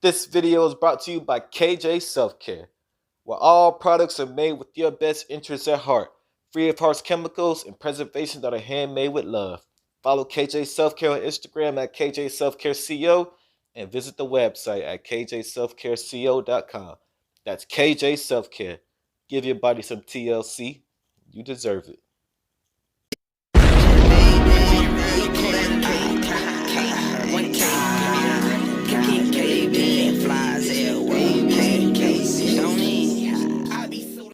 This video is brought to you by KJ Self Care, where all products are made with your best interests at heart, free of harsh chemicals and preservation that are handmade with love. Follow KJ Self Care on Instagram at KJ Self Care CO and visit the website at kjselfcareco.com. That's KJ Self Care. Give your body some TLC. You deserve it.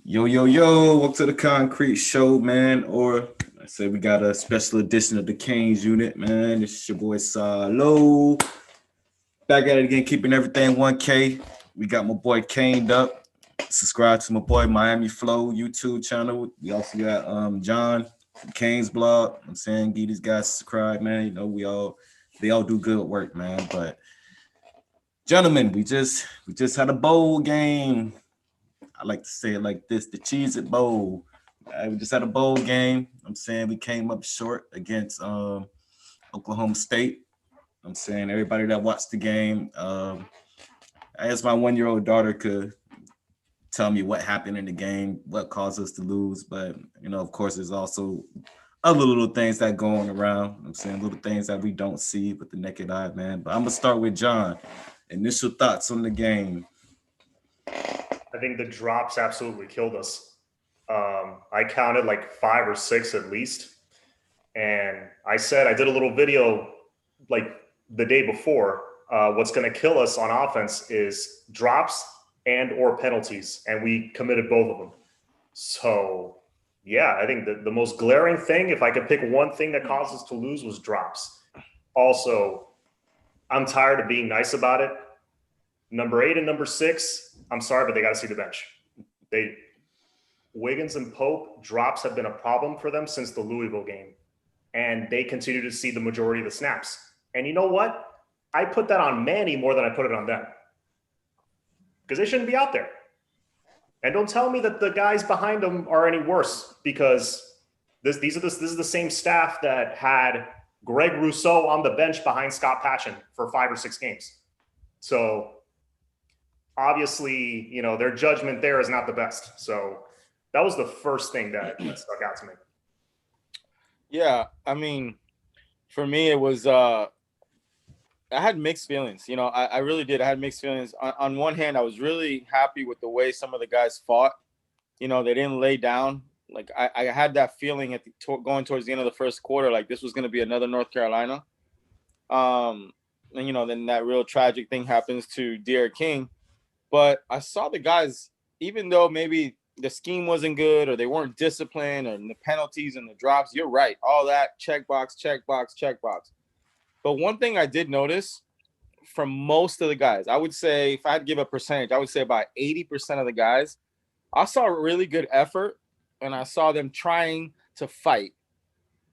Yo, welcome to the Concrete Show, man. Or I said we got a special edition of the CANES unit, man. This is your boy Salo. Back at it again, keeping everything 1K. We got my boy Caned up. Subscribe to my boy Miami Flow YouTube channel. We also got John from Kane's blog. I'm saying give these guys subscribe, man. You know, they all do good work, man. But gentlemen, we just had a bowl game. I like to say it like this, the Cheez-it Bowl. We just had a bowl game. I'm saying we came up short against Oklahoma State. I'm saying everybody that watched the game, as my 1-year-old daughter could tell me what happened in the game, what caused us to lose. But, you know, of course, there's also other little things that go on around. I'm saying little things that we don't see with the naked eye, man. But I'm going to start with John. Initial thoughts on the game. I think the drops absolutely killed us. I counted like 5 or 6 at least. And I did a little video like the day before. What's going to kill us on offense is drops and or penalties. And we committed both of them. So, yeah, I think the most glaring thing, if I could pick one thing that caused us to lose, was drops. Also, I'm tired of being nice about it. Number 8 and number 6, I'm sorry, but they got to see the bench. Wiggins and Pope, drops have been a problem for them since the Louisville game. And they continue to see the majority of the snaps. And you know what? I put that on Manny more than I put it on them. Because they shouldn't be out there. And don't tell me that the guys behind them are any worse, because this is the same staff that had Greg Rousseau on the bench behind Scott Patchen for 5 or 6 games. So obviously, you know, their judgment there is not the best. So that was the first thing that stuck out to me. Yeah, I mean, for me, it was I had mixed feelings. You know, I really did. I had mixed feelings. On one hand, I was really happy with the way some of the guys fought. You know, they didn't lay down. Like I had that feeling going towards the end of the first quarter, like this was going to be another North Carolina. And you know, then that real tragic thing happens to Derek King. But I saw the guys, even though maybe the scheme wasn't good or they weren't disciplined, or the penalties and the drops, you're right. All that checkbox. But one thing I did notice from most of the guys, I would say, if I had to give a percentage, I would say about 80% of the guys, I saw a really good effort and I saw them trying to fight.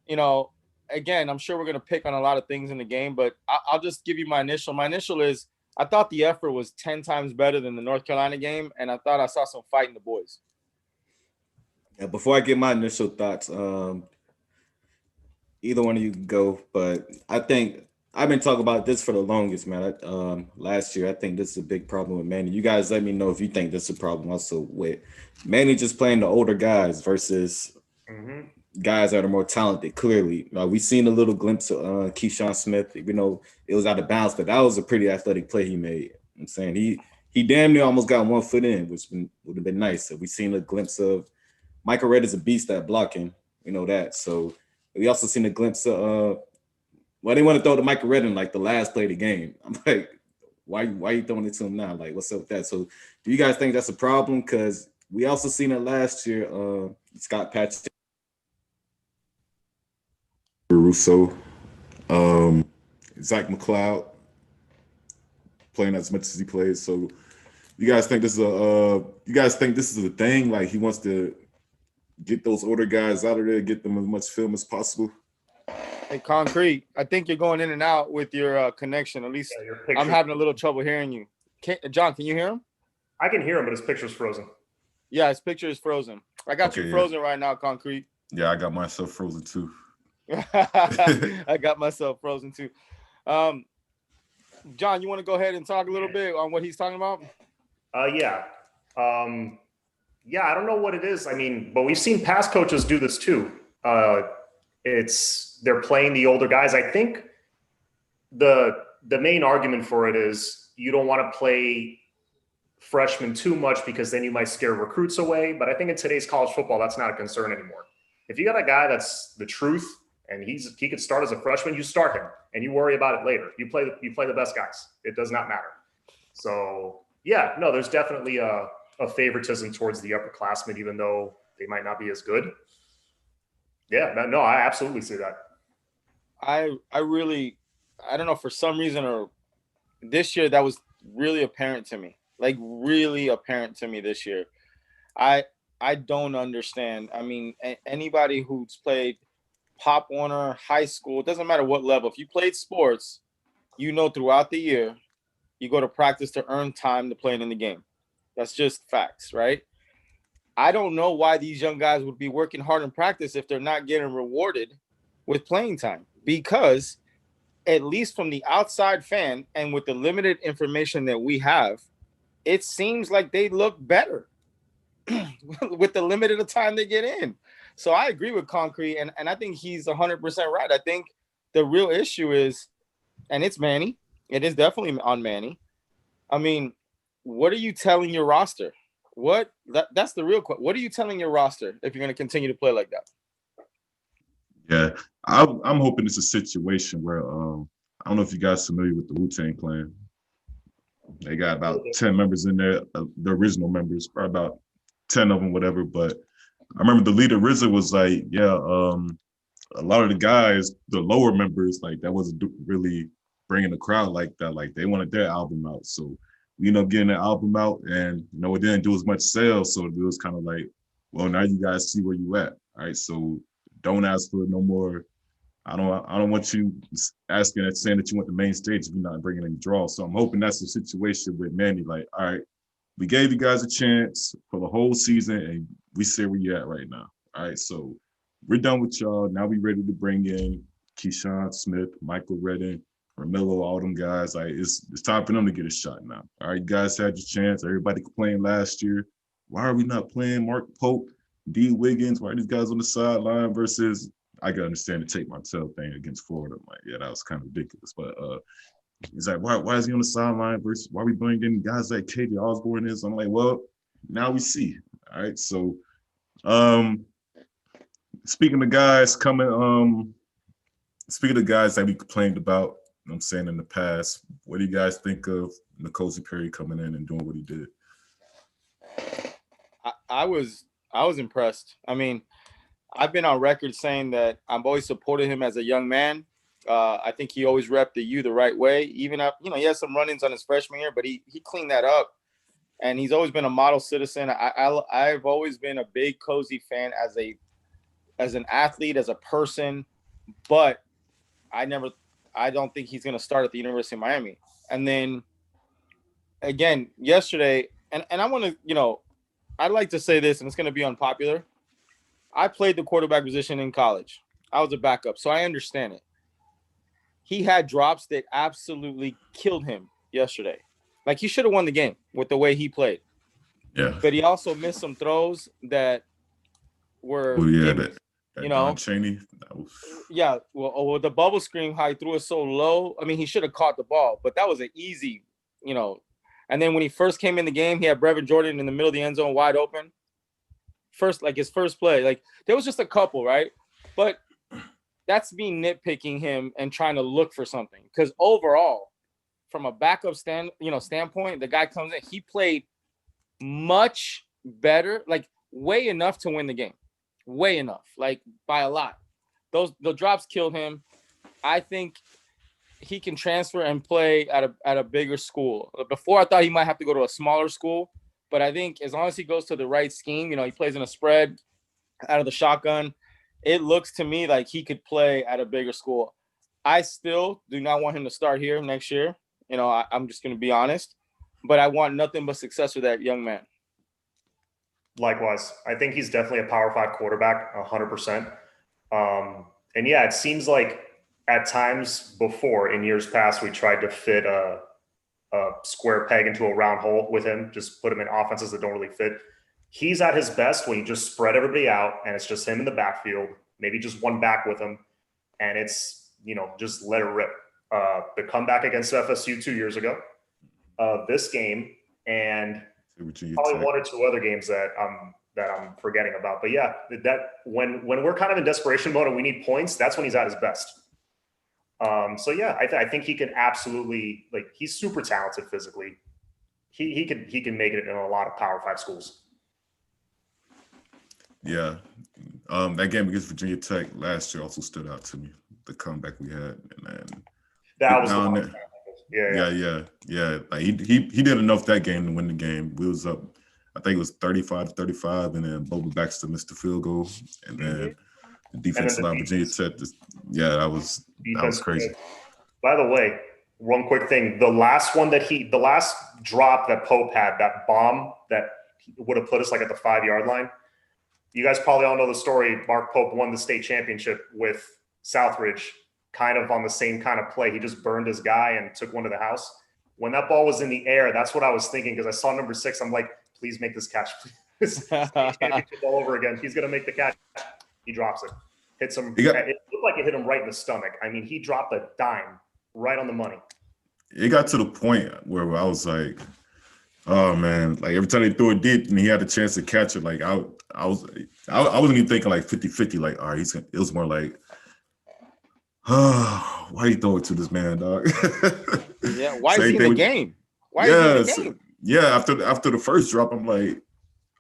You know, again, I'm sure we're going to pick on a lot of things in the game, but I'll just give you my initial. My initial is I thought the effort was 10 times better than the North Carolina game, and I thought I saw some fight in the boys. Yeah, before I get my initial thoughts, either one of you can go, but I think I've been talking about this for the longest, man. Last year, I think this is a big problem with Manny. You guys let me know if you think this is a problem also with Manny just playing the older guys versus guys that are more talented. Clearly, we've seen a little glimpse of Keyshawn Smith. You know, it was out of bounds, but that was a pretty athletic play he made. I'm saying he damn near almost got 1 foot in, which would have been nice. So we've seen a glimpse of Michael Redd is a beast at blocking. We know that. So we also seen a glimpse of they want to throw to Michael Redd in like the last play of the game. I'm like, why you throwing it to him now? Like, what's up with that? So do you guys think that's a problem? Because we also seen it last year. Scott Patch, Russo, Zach McLeod playing as much as he plays. So you guys think this is a thing? Like he wants to get those older guys out of there, get them as much film as possible? Hey, Concrete, I think you're going in and out with your connection. At least I'm having a little trouble hearing you. John, can you hear him? I can hear him, but his picture's frozen. Yeah, his picture is frozen. I got you frozen right now, Concrete. Yeah, I got myself frozen too. I got myself frozen too. John, you want to go ahead and talk a little bit on what he's talking about? Yeah. Yeah, I don't know what it is. I mean, but we've seen past coaches do this too. They're playing the older guys. I think the main argument for it is you don't want to play freshmen too much because then you might scare recruits away. But I think in today's college football, that's not a concern anymore. If you got a guy that's the truth and he could start as a freshman, you start him and you worry about it later. You play the best guys. It does not matter. So yeah, no, there's definitely a favoritism towards the upperclassmen, even though they might not be as good. Yeah, no, I absolutely see that. I don't know, for some reason, or this year, that was really apparent to me. Like, really apparent to me this year. I don't understand. I mean, anybody who's played Pop Warner, high school, it doesn't matter what level. If you played sports, you know throughout the year, you go to practice to earn time to play in the game. That's just facts, right? I don't know why these young guys would be working hard in practice if they're not getting rewarded with playing time, because at least from the outside fan and with the limited information that we have, it seems like they look better with the limited time they get in. So I agree with Concrete, and I think he's 100% right. I think the real issue is, and it's Manny. It is definitely on Manny. I mean, what are you telling your roster? That's the real question. What are you telling your roster if you're going to continue to play like that? Yeah, I'm hoping it's a situation where I don't know if you guys are familiar with the Wu-Tang Clan. They got about 10 members in there, the original members, probably about 10 of them, whatever. But I remember the leader RZA was like, yeah, a lot of the guys, the lower members, like that wasn't really bringing the crowd like that. Like they wanted their album out, so we ended up getting the album out, and it didn't do as much sales. So it was kind of like, well, now you guys see where you at. All right, so don't ask for no more. I don't want you asking and saying that you want the main stage if you're not bringing any draws. So I'm hoping that's the situation with Manny. Like, all right, we gave you guys a chance for the whole season, and we see where you're at right now. All right, so we're done with y'all. Now we ready to bring in Keyshawn Smith, Michael Redden, Ramillo, all them guys. Like it's time for them to get a shot now. All right, you guys had your chance. Everybody complained last year. Why are we not playing Mark Pope, D. Wiggins? Why are these guys on the sideline versus? I can understand the Tate Martell thing against Florida. I'm like, yeah, that was kind of ridiculous. But he's like, why is he on the sideline versus why are we bringing guys like KJ Osborne is? I'm like, well, now we see. All right, so speaking of guys coming, speaking of guys that we complained about, I'm saying in the past, what do you guys think of N'Kosi Perry coming in and doing what he did? I was impressed. I mean, I've been on record saying that I've always supported him as a young man. I think he always repped the U the right way. Even up, he had some run-ins on his freshman year, but he cleaned that up. And he's always been a model citizen. I've always been a big Cozy fan as an athlete, as a person, but I don't think he's going to start at the University of Miami. And then again, yesterday, and I want to, I'd like to say this, and it's going to be unpopular. I played the quarterback position in college. I was a backup, so I understand it. He had drops that absolutely killed him yesterday. Like, he should have won the game with the way he played. Yeah. But he also missed some throws that were, that Don Chaney. Yeah, well, the bubble screen, how he threw it so low. I mean, he should have caught the ball, but that was an easy, And then when he first came in the game, he had Brevin Jordan in the middle of the end zone wide open. His first play, like there was just a couple, right? But that's me nitpicking him and trying to look for something. Because overall, from a backup standpoint, the guy comes in, he played much better, like way enough to win the game. Way enough, like by a lot. The drops killed him. I think he can transfer and play at a bigger school. Before I thought he might have to go to a smaller school. But I think as long as he goes to the right scheme, he plays in a spread out of the shotgun, it looks to me like he could play at a bigger school. I still do not want him to start here next year. I'm just going to be honest. But I want nothing but success with that young man. Likewise. I think he's definitely a Power 5 quarterback, 100%. And yeah, it seems like at times before in years past, we tried to fit a square peg into a round hole with him, just put him in offenses that don't really fit. He's at his best when you just spread everybody out and it's just him in the backfield, maybe just one back with him, and it's, just let it rip. The comeback against FSU 2 years ago, this game, and probably one or two other games that I'm forgetting about. But yeah, that when we're kind of in desperation mode and we need points, that's when he's at his best. So yeah, I think he can absolutely, like, he's super talented physically. He can make it in a lot of Power 5 schools. Yeah. That game against Virginia Tech last year also stood out to me. The comeback we had, and then that was the yeah. Like he did enough that game to win the game. We was up, I think it was 35-35, and then Boba Baxter missed the field goal, and then the defense allowed Virginia Tech. That was crazy. By the way, one quick thing: the last drop that Pope had, that bomb that would have put us like at the 5-yard line. You guys probably all know the story. Mark Pope won the state championship with Southridge, kind of on the same kind of play. He just burned his guy and took one to the house. When that ball was in the air, that's what I was thinking, because I saw number 6. I'm like, please make this catch. Please. Championship all over again. He's going to make the catch. He drops it. Hits him. It looked like it hit him right in the stomach. I mean, he dropped a dime right on the money. It got to the point where I was like, oh man, like every time they threw it deep and he had a chance to catch it, like I wasn't even thinking like 50-50, like, all right, it was more like, oh, why you throw it to this man, dog? Yeah, why is he in the game? Why is he in the game? Yeah, after the first drop, I'm like,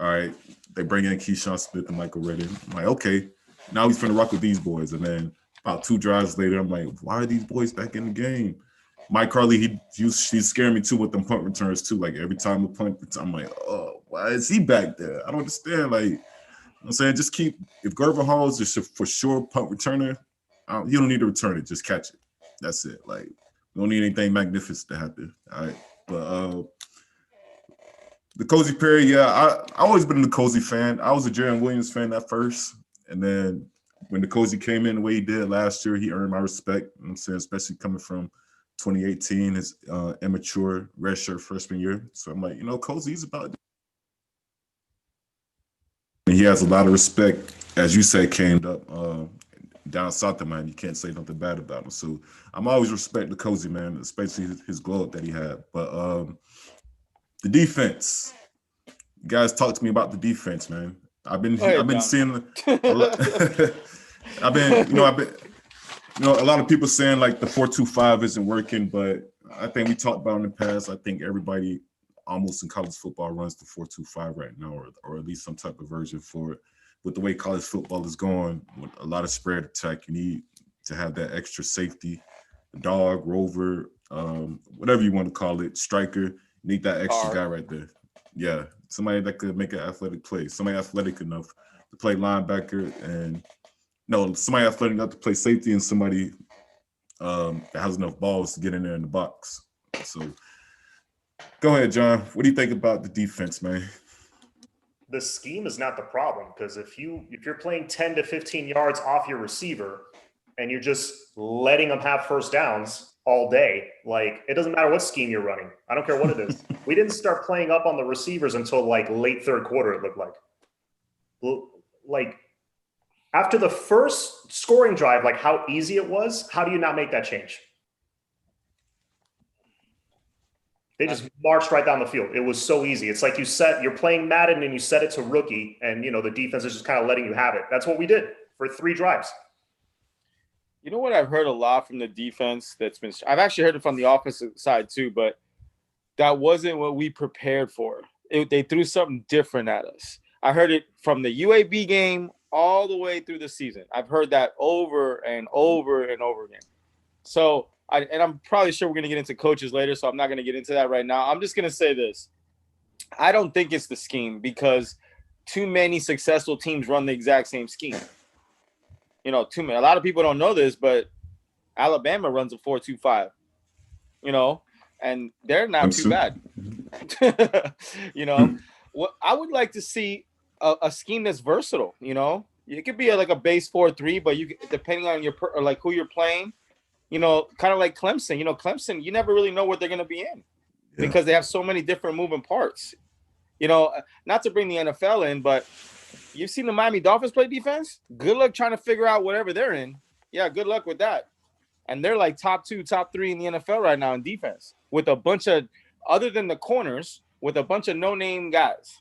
all right, they bring in Keyshawn Smith and Michael Redden. I'm like, okay, now he's finna rock with these boys. And then about 2 drives later, I'm like, why are these boys back in the game? Mike Carley, he's scaring me too with them punt returns too. Like every time a punt, I'm like, oh, why is he back there? I don't understand. Like, I'm saying, just keep, if Gervin Hall is just for sure punt returner, you don't need to return it, just catch it. That's it. Like, you don't need anything magnificent to happen. All right. But the Cozy Perry, yeah, I always been a Cozy fan. I was a Jaron Williams fan at first. And then when the Cozy came in the way he did last year, he earned my respect. You know what I'm saying, especially coming from 2018, his immature redshirt freshman year. So I'm like, Cozy's about it. And he has a lot of respect, as you say, came up down south of mine. You can't say nothing bad about him. So I'm always respect the Cozy, man, especially his glow up that he had. But the defense, you guys talk to me about the defense, man. I've been seeing a lot. A lot of people saying like the 4-2-5 isn't working, but I think we talked about in the past. I think everybody almost in college football runs the 4-2-5 right now, or at least some type of version for it. With the way college football is going, with a lot of spread attack, you need to have that extra safety, dog, rover, whatever you want to call it, striker. You need that extra guy right there. Yeah, somebody that could make an athletic play, somebody athletic enough to play linebacker, and somebody athletic enough to play safety, and somebody that has enough balls to get in there in the box. So go ahead, John. What do you think about the defense, man? The scheme is not the problem, because if you're playing 10 to 15 yards off your receiver and you're just letting them have first downs all day, like, it doesn't matter what scheme you're running. I don't care what it is. We didn't start playing up on the receivers until like late third quarter, it looked like. Like, after the first scoring drive, like how easy it was, how do you not make that change? They just marched right down the field. It was so easy. It's like you're playing Madden and you set it to rookie, and the defense is just kind of letting you have it. That's what we did for 3 drives. You know what I've heard a lot from the defense I've actually heard it from the offensive side too, but that wasn't what we prepared for. They threw something different at us. I heard it from the UAB game all the way through the season. I've heard that over and over and over again. So, I'm probably sure we're going to get into coaches later, so I'm not going to get into that right now. I'm just going to say this. I don't think it's the scheme, because too many successful teams run the exact same scheme. Too many. A lot of people don't know this, but Alabama runs a 4-2-5, and they're not too bad. What I would like to see a scheme that's versatile. It could be like a base 4-3, but depending on who you're playing, kind of like Clemson. Clemson, you never really know what they're going to be in because they have so many different moving parts. Not to bring the NFL in, but you've seen the Miami Dolphins play defense. Good luck trying to figure out whatever they're in. Yeah, good luck with that. And they're like top 2, top 3 in the NFL right now in defense with a bunch of, other than the corners, with a bunch of no-name guys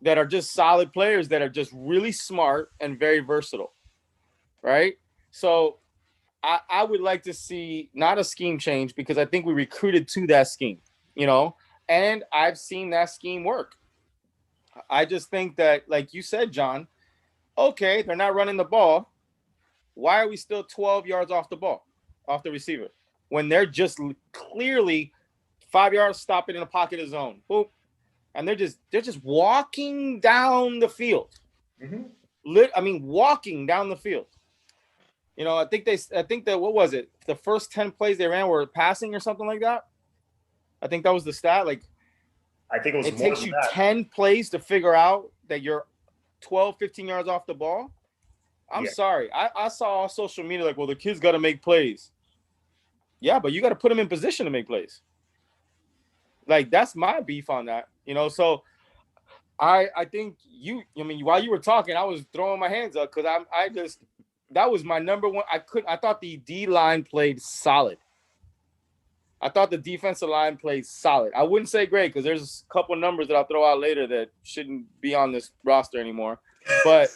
that are just solid players that are just really smart and very versatile, right? So I would like to see not a scheme change because I think we recruited to that scheme, and I've seen that scheme work. I just think that, like you said, John, okay, they're not running the ball. Why are we still 12 yards off the ball, off the receiver, when they're just clearly 5 yards stopping in the pocket of zone? Boop. And they're just walking down the field. Mm-hmm. Walking down the field. I think that what was it? The first 10 plays they ran were passing or something like that. I think that was the stat. Like, I think it takes you 10 plays to figure out that you're 12, 15 yards off the ball. I'm sorry. I saw on social media like, well, the kids got to make plays. Yeah, but you got to put them in position to make plays. Like, that's my beef on that. So I think while you were talking, I was throwing my hands up because that was my number one. I thought the D line played solid. I thought the defensive line played solid. I wouldn't say great because there's a couple numbers that I'll throw out later that shouldn't be on this roster anymore. But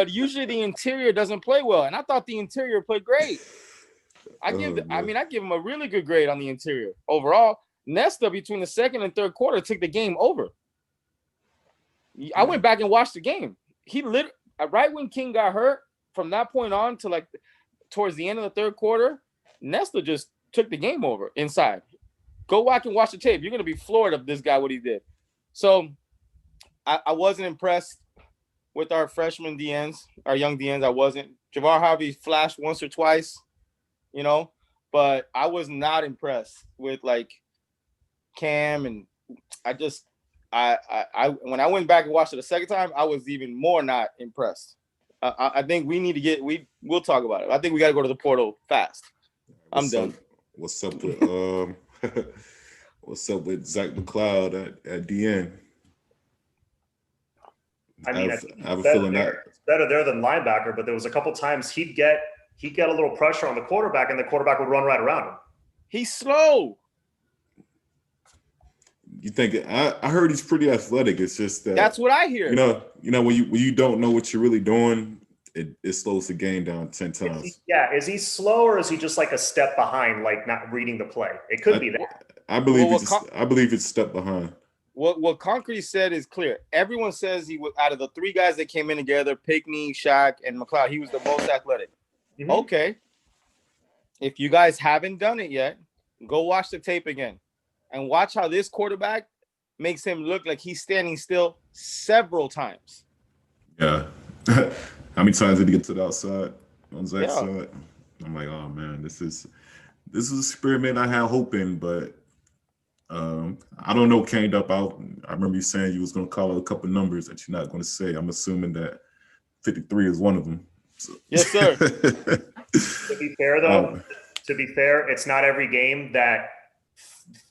usually the interior doesn't play well, and I thought the interior played great. I give them a really good grade on the interior overall. Nesta between the second and third quarter took the game over. I went back and watched the game. He right when King got hurt, from that point on to like towards the end of the third quarter, Nesta just took the game over inside. Go back and watch the tape. You're gonna be floored of this guy, what he did. So I wasn't impressed with our freshman DNs, our young DNs. I wasn't. Javar Harvey flashed once or twice, but I was not impressed with like Cam, and I when I went back and watched it the second time, I was even more not impressed. I think we need to we'll talk about it. I think we got to go to the portal fast. I'm done. What's up with Zach McLeod at DN? I have a feeling that it's better there than linebacker, but there was a couple times he'd get a little pressure on the quarterback, and the quarterback would run right around him. He's slow. You think I heard he's pretty athletic. It's just that that's what I hear. When you don't know what you're really doing, it slows the game down 10 times. Is he slow, or is he just like a step behind, like not reading the play? It could be that. I believe it's step behind. What Concrete said is clear. Everyone says he was, out of the 3 guys that came in together, Pickney, Shaq, and McLeod, he was the most athletic. Mm-hmm. Okay. If you guys haven't done it yet, go watch the tape again and watch how this quarterback makes him look like he's standing still several times. Yeah. How many times did he get to the outside on Zach's side? I'm like, oh man, this is an experiment I had hope in, but I don't know. Caned up out. I remember you saying you was going to call out a couple numbers that you're not going to say. I'm assuming that 53 is one of them. So. Yes, sir. To be fair, though, it's not every game that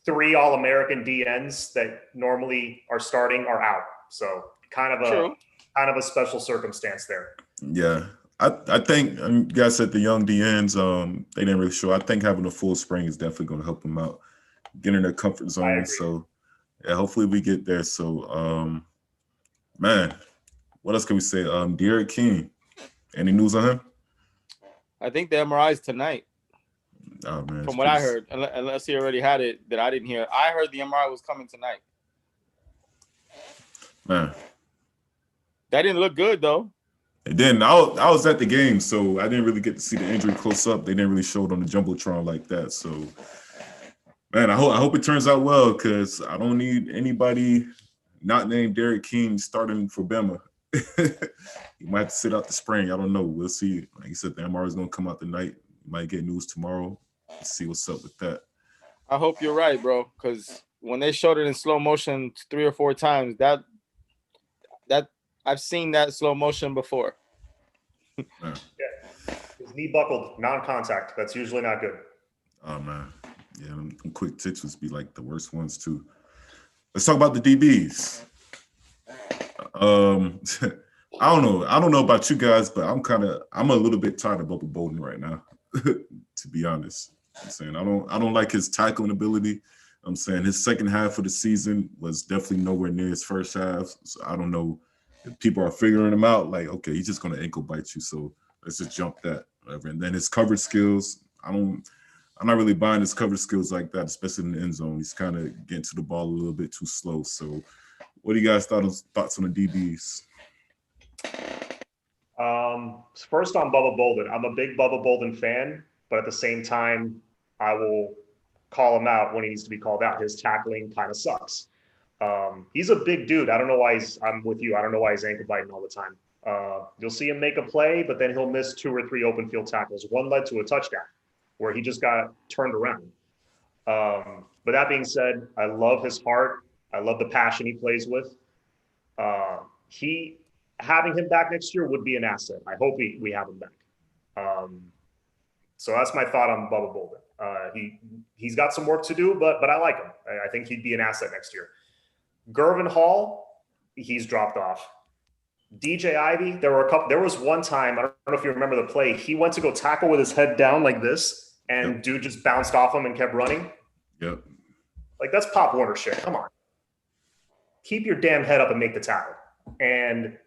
3 All-American DNs that normally are starting are out. So kind of a special circumstance there. Yeah. I think you guys said the young DNs, they didn't really show. I think having a full spring is definitely going to help them out, get in their comfort zone. So yeah, hopefully we get there. So man, what else can we say? Derek King, any news on him? I think the MRI is tonight. Oh man, from what I heard, unless he already had it that I didn't hear. I heard the MRI was coming tonight. Man, that didn't look good though. It didn't. I was at the game, so I didn't really get to see the injury close up. They didn't really show it on the jumbotron like that. So, man, I hope it turns out well, because I don't need anybody not named Derek King starting for Bama. You might have to sit out the spring. I don't know. We'll see. Like you said, the MRI is going to come out tonight. Might get news tomorrow. Let's see what's up with that. I hope you're right, bro, because when they showed it in slow motion 3 or 4 times, that I've seen that slow motion before. His knee buckled, non-contact. That's usually not good. Oh man, yeah, them quick twitches be like the worst ones too. Let's talk about the DBs. I don't know about you guys, but I'm a little bit tired of Bubba Bolden right now, to be honest. I'm saying I don't like his tackling ability. I'm saying his second half of the season was definitely nowhere near his first half. So I don't know if people are figuring him out. Like, okay, he's just gonna ankle bite you, so let's just jump that. Whatever. And then his coverage skills, I'm not really buying his coverage skills like that, especially in the end zone. He's kind of getting to the ball a little bit too slow. So, what do you guys thoughts on the DBs? First on Bubba Bolden, I'm a big Bubba Bolden fan, but at the same time, I will call him out when he needs to be called out. His tackling kind of sucks. He's a big dude. I don't know why I'm with you. I don't know why he's ankle biting all the time. You'll see him make a play, but then he'll miss 2 or 3 open field tackles. One led to a touchdown where he just got turned around. But that being said, I love his heart. I love the passion he plays with. Having him back next year would be an asset. I hope we have him back. So that's my thought on Bubba Bolden. He's got some work to do, but I like him. I think he'd be an asset next year. Gervin Hall, he's dropped off. DJ Ivy, there was one time, I don't know if you remember the play, he went to go tackle with his head down like this, and dude just bounced off him and kept running. Yep. Like, that's Pop Warner shit. Come on. Keep your damn head up and make the tackle. And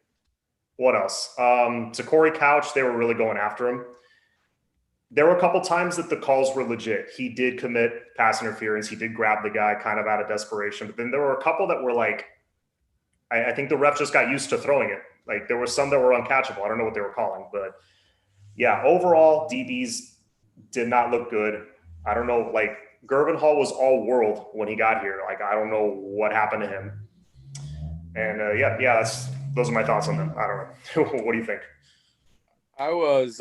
what else? To Corey Couch, they were really going after him. There were a couple times that the calls were legit. He did commit pass interference. He did grab the guy kind of out of desperation. But then there were a couple that were like, I think the ref just got used to throwing it. Like, there were some that were uncatchable. I don't know what they were calling. But, yeah, overall, DBs did not look good. I don't know. Like, Gervin Hall was all world when he got here. Like, I don't know what happened to him. And, those are my thoughts on them. I don't know. What do you think? I was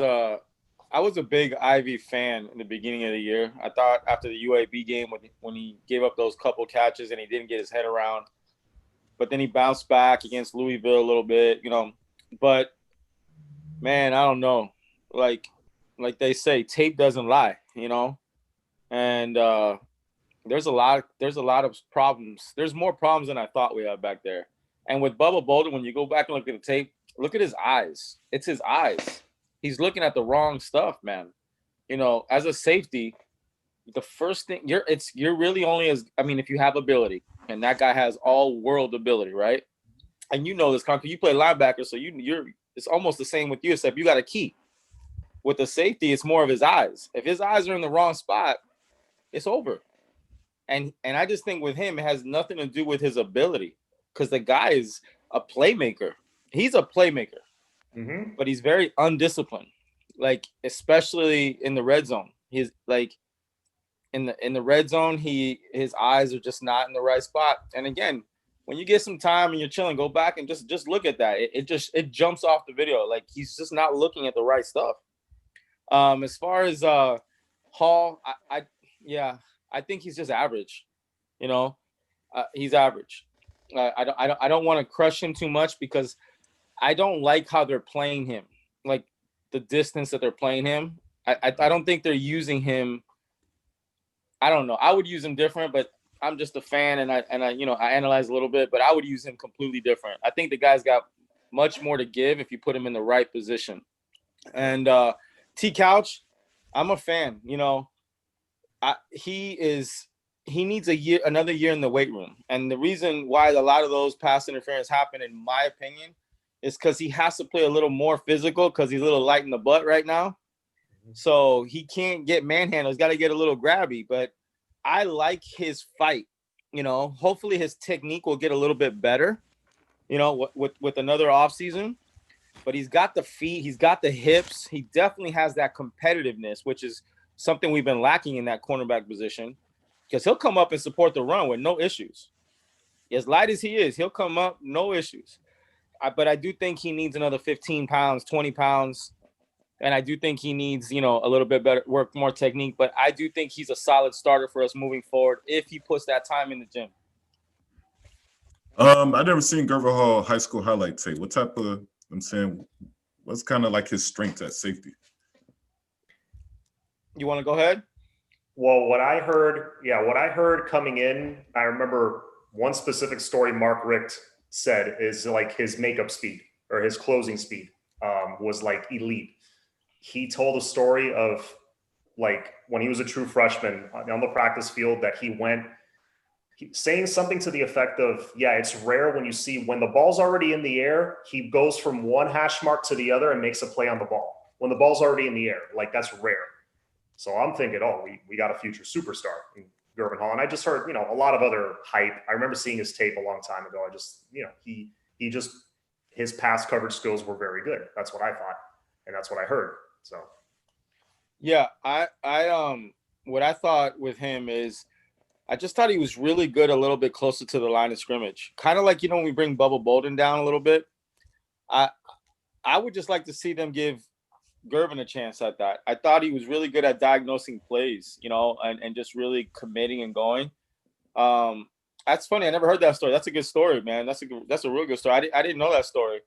a big Ivy fan in the beginning of the year. I thought after the UAB game when he gave up those couple catches and he didn't get his head around, but then he bounced back against Louisville a little bit, But man, I don't know. Like they say, tape doesn't lie, And there's a lot of problems. There's more problems than I thought we had back there. And with Bubba Bolden, when you go back and look at the tape, look at his eyes. It's his eyes. He's looking at the wrong stuff, man. As a safety, the first thing you're really only if you have ability, and that guy has all world ability, right? And this, Conker, you play linebacker, so it's almost the same with you, except you got a key. With the safety, it's more of his eyes. If his eyes are in the wrong spot, it's over. And I just think with him, it has nothing to do with his ability, because the guy is a playmaker. He's a playmaker. Mm-hmm. But he's very undisciplined, like especially in the red zone. He's like in the red zone, his eyes are just not in the right spot. And again, when you get some time and you're chilling, go back and just look at that. It jumps off the video. Like, he's just not looking at the right stuff. As far as Hall, I think he's just average. He's average. I don't want to crush him too much, because I don't like how they're playing him, like the distance that they're playing him. I don't think they're using him. I don't know. I would use him different, but I'm just a fan, and I analyze a little bit, but I would use him completely different. I think the guy's got much more to give if you put him in the right position. And T Couch, I'm a fan. He needs another year in the weight room. And the reason why a lot of those pass interference happen, in my opinion, is because he has to play a little more physical, because he's a little light in the butt right now. So he can't get manhandled. He's got to get a little grabby. But I like his fight. Hopefully his technique will get a little bit better, with another offseason. But he's got the feet. He's got the hips. He definitely has that competitiveness, which is something we've been lacking in that cornerback position. Because he'll come up and support the run with no issues. As light as he is, he'll come up, no issues. But I do think he needs another 15 pounds, 20 pounds. And I do think he needs, a little bit better work, more technique. But I do think he's a solid starter for us moving forward if he puts that time in the gym. I never seen Gervin Hall high school highlight tape. What type of, what's kind of like his strength at safety? You want to go ahead? Well, what I heard coming in, I remember one specific story Mark Richt said is like his makeup speed or his closing speed was like elite. He told a story of like when he was a true freshman on the practice field that he went saying something to the effect of, yeah, it's rare when you see when the ball's already in the air, he goes from one hash mark to the other and makes a play on the ball. When the ball's already in the air, like that's rare. So I'm thinking, oh, we got a future superstar in Gervin Hall. And I just heard, a lot of other hype. I remember seeing his tape a long time ago. I just, he just, his pass coverage skills were very good. That's what I thought. And that's what I heard. So. Yeah, what I thought with him is I just thought he was really good a little bit closer to the line of scrimmage. Kind of like, when we bring Bubba Bolden down a little bit. I would just like to see them give Gervin a chance at that. I thought he was really good at diagnosing plays, and just really committing and going. That's funny. I never heard that story. That's a good story, man. That's a real good story. I didn't know that story.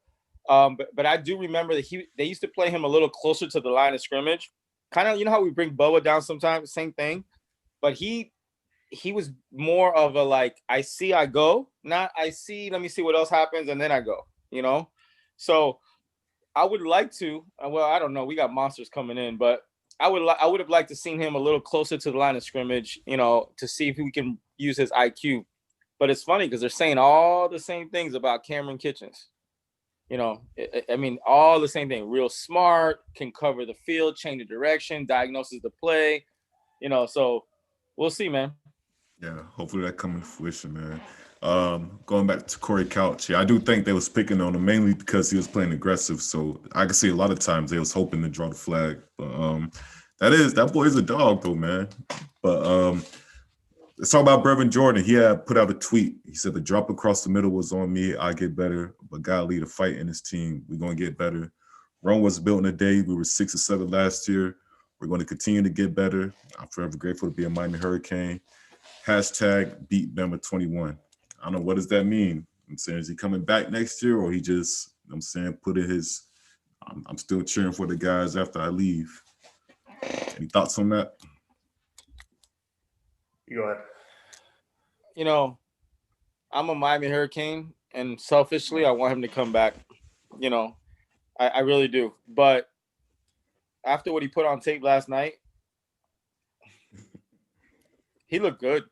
But I do remember that they used to play him a little closer to the line of scrimmage. Kind of, how we bring Bubba down sometimes, same thing. But he was more of a like, I see, I go. Not I see, let me see what else happens, and then I go, So I would like to, well, I don't know. We got monsters coming in, but I would have liked to seen him a little closer to the line of scrimmage, to see if we can use his IQ. But it's funny because they're saying all the same things about Cameron Kitchens. I mean, all the same thing. Real smart, can cover the field, change the direction, diagnoses the play. So we'll see, man. Yeah, hopefully that come to fruition, man. Going back to Corey Couch, yeah, I do think they was picking on him mainly because he was playing aggressive. So I can see a lot of times they was hoping to draw the flag. But that boy is a dog though, man. But let's talk about Brevin Jordan. He had put out a tweet. He said the drop across the middle was on me. I get better, but God lead a fight in his team. We're gonna get better. Rome was built in a day. We were 6-7 last year. We're going to continue to get better. I'm forever grateful to be a Miami Hurricane. Hashtag beat Bama 21. I don't know, what does that mean? I'm saying, is he coming back next year, or he just, put in his, I'm still cheering for the guys after I leave. Any thoughts on that? You go ahead. I'm a Miami Hurricane, and selfishly, I want him to come back. I really do. But after what he put on tape last night, he looked good.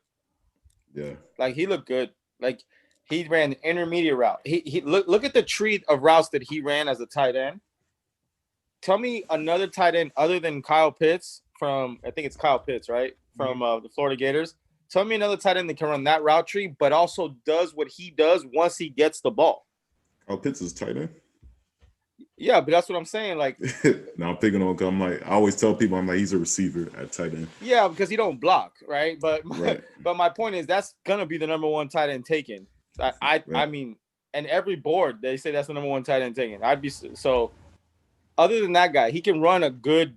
Yeah. Like, he looked good. Like, he ran the intermediate route. He look at the tree of routes that he ran as a tight end. Tell me another tight end other than Kyle Pitts from, I think it's Kyle Pitts, right? From the Florida Gators. Tell me another tight end that can run that route tree, but also does what he does once he gets the ball. Kyle Pitts is tight end? Yeah, but that's what I'm saying. Like, now I'm picking on, I always tell people, he's a receiver at tight end. Yeah, because he don't block, right? But Right. But my point is that's gonna be the number one tight end taken. I mean, and every board they say that's the number one tight end taken. I'd be so. Other than that guy, he can run a good,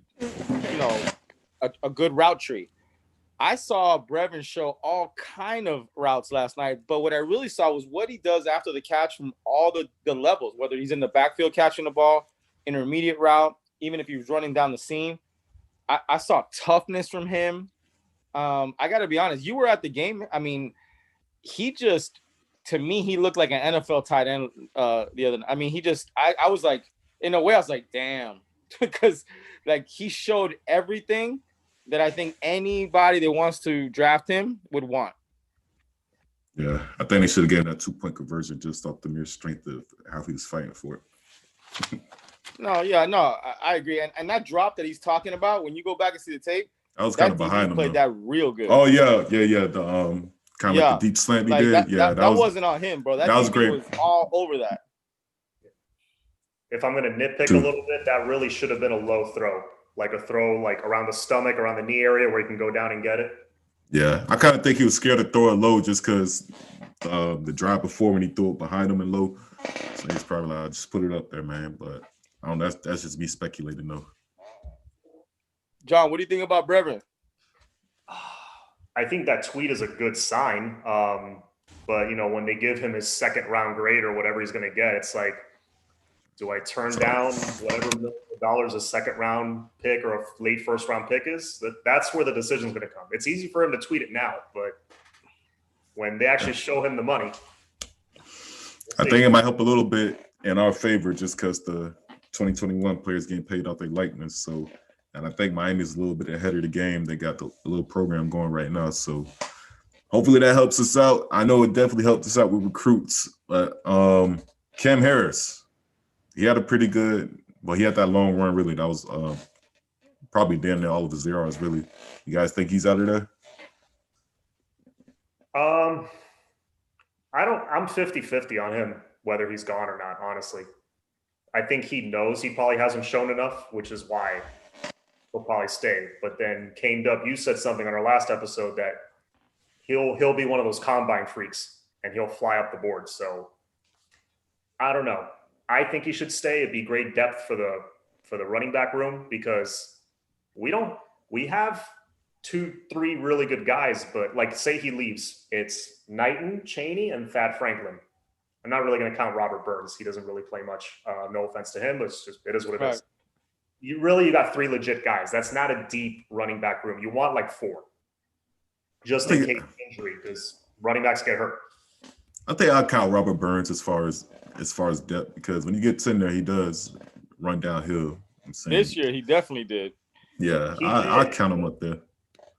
a good route tree. I saw Brevin show all kind of routes last night, but what I really saw was what he does after the catch from all the levels, whether he's in the backfield catching the ball, intermediate route, even if he was running down the seam. I saw toughness from him. I got to be honest. You were at the game. I mean, to me, he looked like an NFL tight end the other night. I mean, I was like, in a way, I was like, damn, because like he showed everything that I think anybody that wants to draft him would want. Yeah, I think they should have given that 2-point conversion just off the mere strength of how he was fighting for it. I agree. And that drop that he's talking about, when you go back and see the tape, I was kind of behind him. Played that real good. Oh yeah. The kind of like the deep slant he did. That wasn't on him, bro. That was great. Was all over that. If I'm going to nitpick a little bit, that really should have been a low throw, like a throw like around the stomach, around the knee area where he can go down and get it. Yeah, I kind of think he was scared to throw it low just because the drive before when he threw it behind him and low. So he's probably like, I'll just put it up there, man. But I don't know. That's just me speculating, though. John, what do you think about Brevin? I think that tweet is a good sign. But, when they give him his second round grade or whatever he's going to get, it's like, Do I turn down whatever $1 million a second round pick or a late first round pick is? That's where the decision's going to come. It's easy for him to tweet it now, but when they actually show him the money, I think it might help a little bit in our favor just because the 2021 players getting paid off their likeness. So, and I think Miami's a little bit ahead of the game. They got the little program going right now. So hopefully that helps us out. I know it definitely helped us out with recruits. But Cam Harris, he had a pretty good, well, he had that long run, really. That was probably damn near all of his yards, really. You guys think he's out of there? I'm 50-50 on him, whether he's gone or not, honestly. I think he knows he probably hasn't shown enough, which is why he'll probably stay. But then Caned Up, you said something on our last episode that he'll be one of those combine freaks and he'll fly up the board. So I don't know. I think he should stay. It'd be great depth for the running back room because we have 2-3 really good guys, but like say he leaves, it's Knighton, Chaney, and Thad Franklin. I'm not really going to count Robert Burns. He doesn't really play much. No offense to him, but it is what it is. You got 3 legit guys. That's not a deep running back room. You want like 4, just in case injury, because running backs get hurt. I think I'll count Robert Burns as far as depth because when you get in there, he does run downhill. This year, he definitely did. Yeah, I count him up there.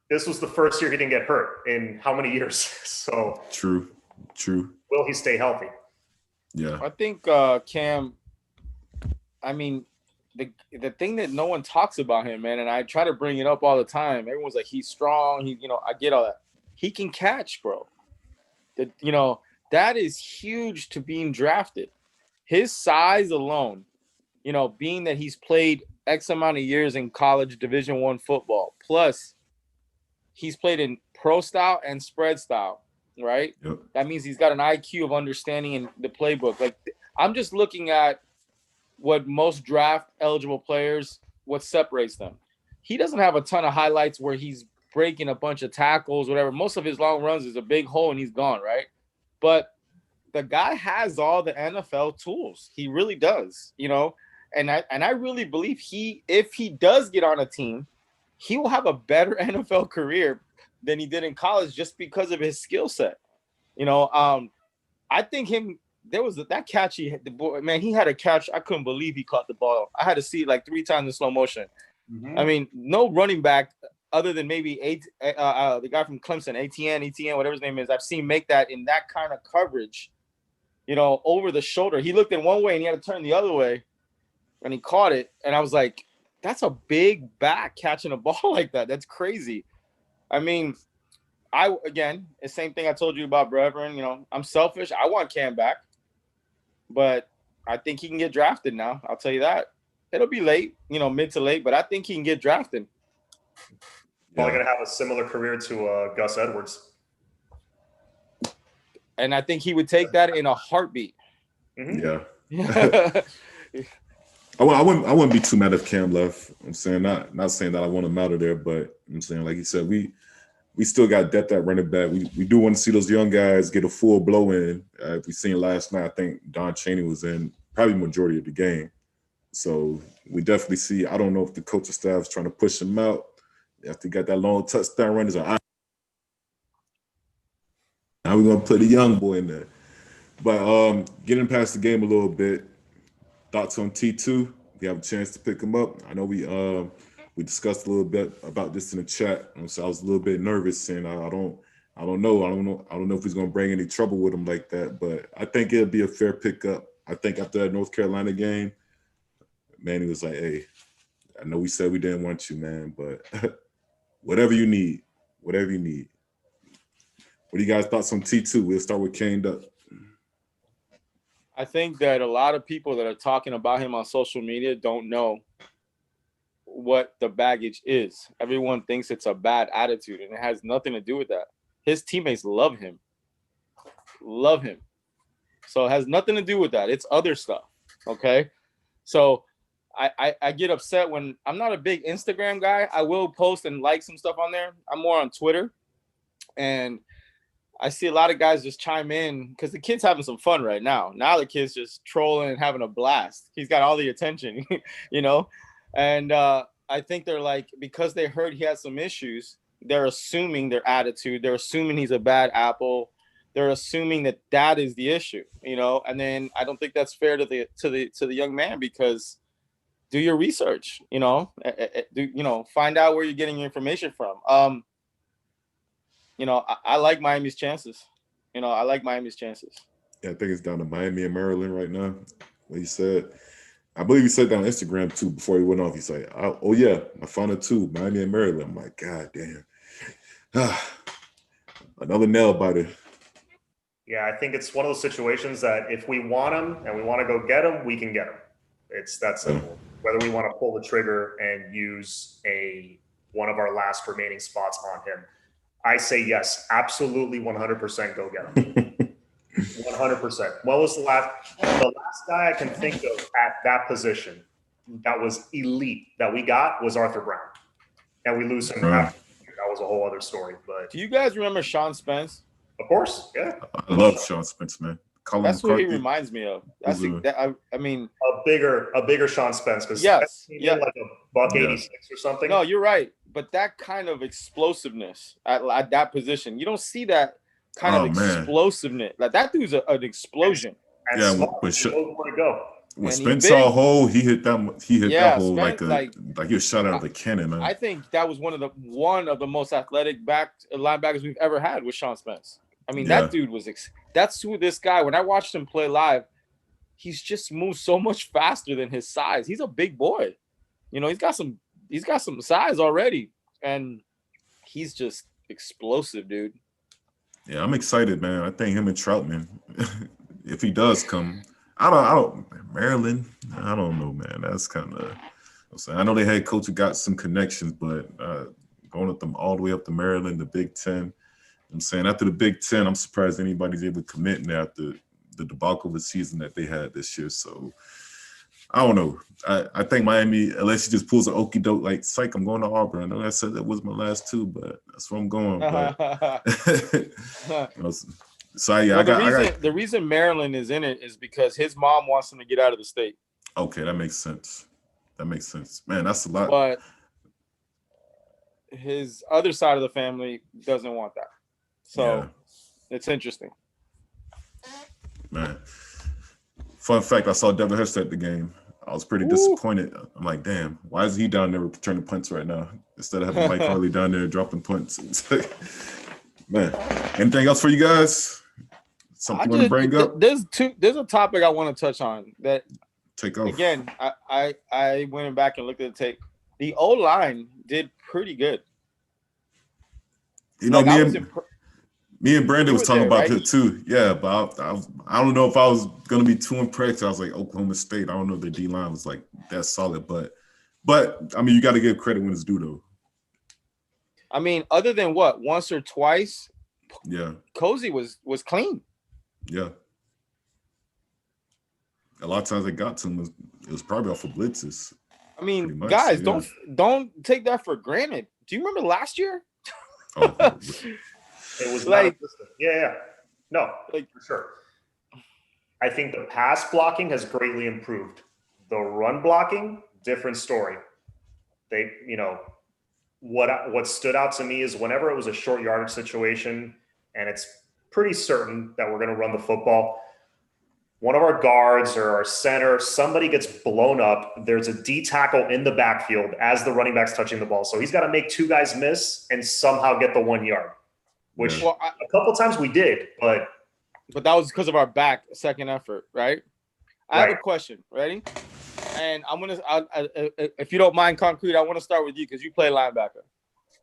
This was the first year he didn't get hurt in how many years? So true. Will he stay healthy? Yeah, I think Cam. I mean, the thing that no one talks about him, man, and I try to bring it up all the time. Everyone's like, he's strong. I get all that. He can catch, bro. That is huge to being drafted. His size alone, being that he's played X amount of years in college Division I football, plus he's played in pro style and spread style, right? Yep. That means he's got an IQ of understanding in the playbook. Like, I'm just looking at what most draft eligible players, what separates them. He doesn't have a ton of highlights where he's breaking a bunch of tackles, whatever. Most of his long runs is a big hole and he's gone, right? But the guy has all the NFL tools. He really does, and I really believe if he does get on a team, he will have a better NFL career than he did in college just because of his skill set. I think there was that catch he had a catch. I couldn't believe he caught the ball. I had to see it like 3 times in slow motion. Mm-hmm. I mean, no running back other than maybe the guy from Clemson, ATN, whatever his name is, I've seen make that in that kind of coverage, over the shoulder. He looked in one way and he had to turn the other way and he caught it. And I was like, that's a big back catching a ball like that. That's crazy. I mean, the same thing I told you about Brevin. I'm selfish. I want Cam back, but I think he can get drafted now. I'll tell you that. It'll be late, mid to late, but I think he can get drafted. Probably going to have a similar career to Gus Edwards. And I think he would take that in a heartbeat. Mm-hmm. Yeah. I wouldn't be too mad if Cam left. I'm saying not saying that I want him out of there, but I'm saying, like you said, we still got depth at running back. We do want to see those young guys get a full blow in. We seen last night, I think Don Chaney was in probably majority of the game. So we definitely see. I don't know if the coaching staff is trying to push him out. After he got that long touchdown run, he's like, now we're gonna put the young boy in there. But getting past the game a little bit. Thoughts on T2? We have a chance to pick him up. I know we discussed a little bit about this in the chat, so I was a little bit nervous, saying I don't know if he's gonna bring any trouble with him like that. But I think it'll be a fair pickup. I think after that North Carolina game, Manny was like, "Hey, I know we said we didn't want you, man, but whatever you need. What do you guys thoughts on T2? We'll start with Caned Up. I think that a lot of people that are talking about him on social media don't know what the baggage is. Everyone thinks it's a bad attitude, and it has nothing to do with that. His teammates love him. So it has nothing to do with that. It's other stuff, okay? So I get upset when I'm not a big Instagram guy. I will post and like some stuff on there. I'm more on Twitter. And I see a lot of guys just chime in because the kid's having some fun right now. Now the kid's just trolling and having a blast. He's got all the attention, you know? And I think they're like, because they heard he had some issues, they're assuming their attitude. They're assuming he's a bad apple. They're assuming that that is the issue, you know? And then I don't think that's fair to the young man, because do your research, you know? Find out where you're getting your information from. I like Miami's chances. I like Miami's chances. Yeah, I think it's down to Miami and Maryland right now. What he said. I believe he said that on Instagram too before he went off. He's like, oh yeah, I found it too. Miami and Maryland. I'm like, God damn. Another nail biter. Yeah, I think it's one of those situations that if we want him and we want to go get him, we can get him. It's that simple. Whether we want to pull the trigger and use one of our last remaining spots on him, I say yes, absolutely, 100% go get him. 100%. When was the last guy I can think of at that position that was elite that we got was Arthur Brown, and we lose him after. That was a whole other story. But do you guys remember Sean Spence? Of course, yeah. I love Sean Spence, man. That's what he reminds me of. That's I mean a bigger Sean Spence, because yes, like a $186 or something. No, you're right. But that kind of explosiveness at that position, you don't see that kind of explosiveness. Like that dude's an explosion. And yeah, where to go. When Spence saw a hole, he hit that hole Spence, like he was shot out of a cannon, man. I think that was one of the most athletic linebackers we've ever had with Sean Spence. I mean, that dude was that's who this guy, when I watched him play live, he's just moved so much faster than his size. He's a big boy. He's got some size already, and he's just explosive, dude. Yeah, I'm excited, man. I think him and Troutman, if he does come, I don't Maryland. I don't know, man. That's kind of. I know they had coach who got some connections, but going with them all the way up to Maryland, the Big Ten. I'm saying after the Big Ten, I'm surprised anybody's able to commit now after the debacle of the season that they had this year. So I don't know. I think Miami, unless he just pulls an okey doke like, psych, I'm going to Auburn. I know I said that was my last two, but that's where I'm going. So yeah, the reason Maryland is in it is because his mom wants him to get out of the state. Okay, that makes sense. Man, that's a lot. But his other side of the family doesn't want that. So it's interesting. Man. Fun fact, I saw Devin Hester at the game. I was pretty disappointed. I'm like, damn, why is he down there returning punts right now instead of having Mike Harley down there dropping punts? Man, anything else for you guys? Something you want to bring up? There's a topic I want to touch on that. Take off. Again, I went back and looked at the tape. The O-line did pretty good. Me and Brandon was talking about it too. Yeah, but I don't know if I was going to be too impressed. I was like, Oklahoma State, I don't know if their D-line was like that solid. But I mean, you got to give credit when it's due, though. I mean, other than once or twice, Cozy was clean. Yeah. A lot of times they got to him, it was probably off of blitzes. I mean, guys, don't take that for granted. Do you remember last year? It was like, no, for sure. I think the pass blocking has greatly improved. The run blocking, different story. They, what stood out to me is whenever it was a short yardage situation, and it's pretty certain that we're going to run the football, one of our guards or our center, somebody gets blown up. There's a D tackle in the backfield as the running back's touching the ball. So he's got to make two guys miss and somehow get the 1 yard. Which a couple times we did, but that was because of our second effort, right? I have a question. Ready? And I'm gonna, if you don't mind, Concrete, I want to start with you because you play linebacker.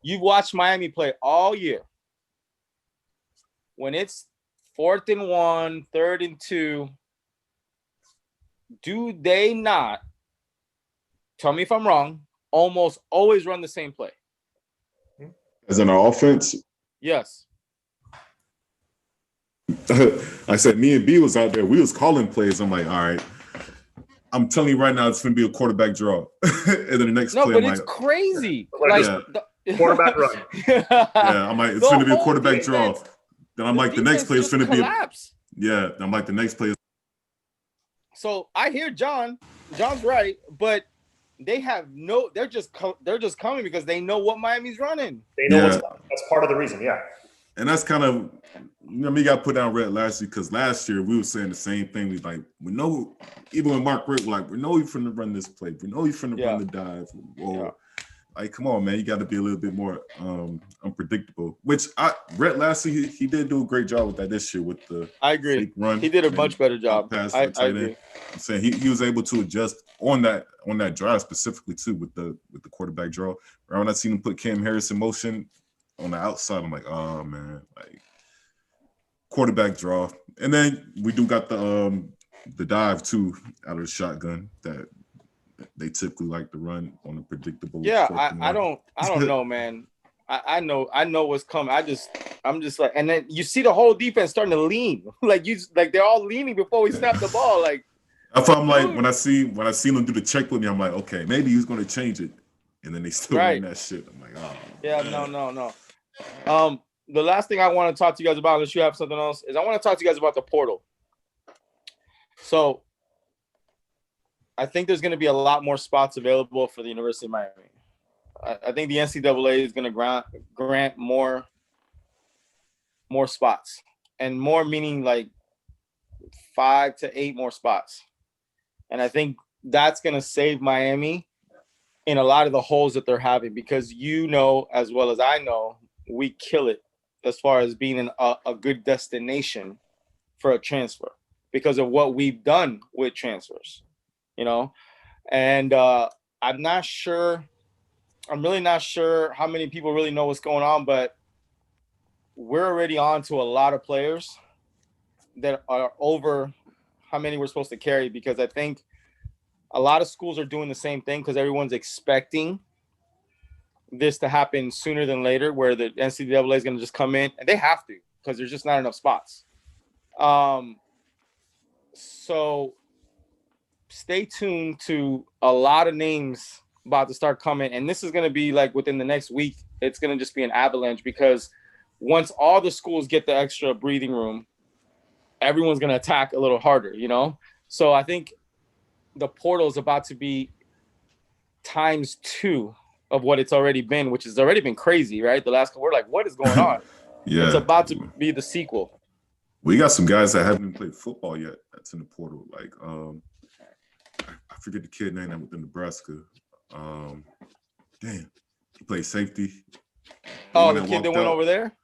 You've watched Miami play all year. When it's 4th and 1, 3rd and 2, do they not? Tell me if I'm wrong. Almost always run the same play. As in our offense. Yes. I said me and B was out there. We was calling plays. I'm like, all right. I'm telling you right now, it's gonna be a quarterback draw. And then the next play, but it's crazy. Quarterback run. I'm like, it's gonna be a quarterback draw. then I'm like, the next play is going going to be, yeah, I'm like, the next play is. So I hear John's right, but they have they're just coming because they know what Miami's running. They know what's coming. That's part of the reason, yeah. And that's kind of, me got put down red last year because last year we were saying the same thing. We like, we know, even when Mark Rick, like, we know you finna run this play. We know you finna run the dive. Or, like, come on, man, you got to be a little bit more unpredictable. Which Rhett last year, he did do a great job with that this year with the I agree. fake run. He did a much better job. I agree. I'm saying he was able to adjust on that drive specifically too with the quarterback draw. Right when I seen him put Cam Harris in motion on the outside, I'm like, oh man, like quarterback draw. And then we do got the dive too out of the shotgun that they typically like to run on a predictable. Yeah, I don't know, man. I know what's coming. I'm just like, and then you see the whole defense starting to lean, like they're all leaning before we snap the ball. Like, if I'm like, when I see them do the check with me, I'm like, okay, maybe he's going to change it, and then they still doing that shit. I'm like, oh. Yeah, no. The last thing I want to talk to you guys about, unless you have something else, is I want to talk to you guys about the portal. So I think there's going to be a lot more spots available for the University of Miami. I think the NCAA is going to grant more spots, and more meaning like 5 to 8 more spots. And I think that's going to save Miami in a lot of the holes that they're having, because as well as I know, we kill it as far as being a good destination for a transfer because of what we've done with transfers, and I'm really not sure how many people really know what's going on, but we're already on to a lot of players that are over how many we're supposed to carry, because I think a lot of schools are doing the same thing because everyone's expecting this to happen sooner than later, where the NCAA is going to just come in, and they have to because there's just not enough spots. So stay tuned to a lot of names about to start coming, and this is going to be like within the next week. It's going to just be an avalanche, because once all the schools get the extra breathing room, everyone's going to attack a little harder, So I think the portal is about to be times 2 of what it's already been, which has already been crazy, right? We're like, what is going on? Yeah, it's about to be the sequel. We got some guys that haven't even played football yet that's in the portal. Like, I forget the kid name with Nebraska. Damn, he played safety. The kid that went over there?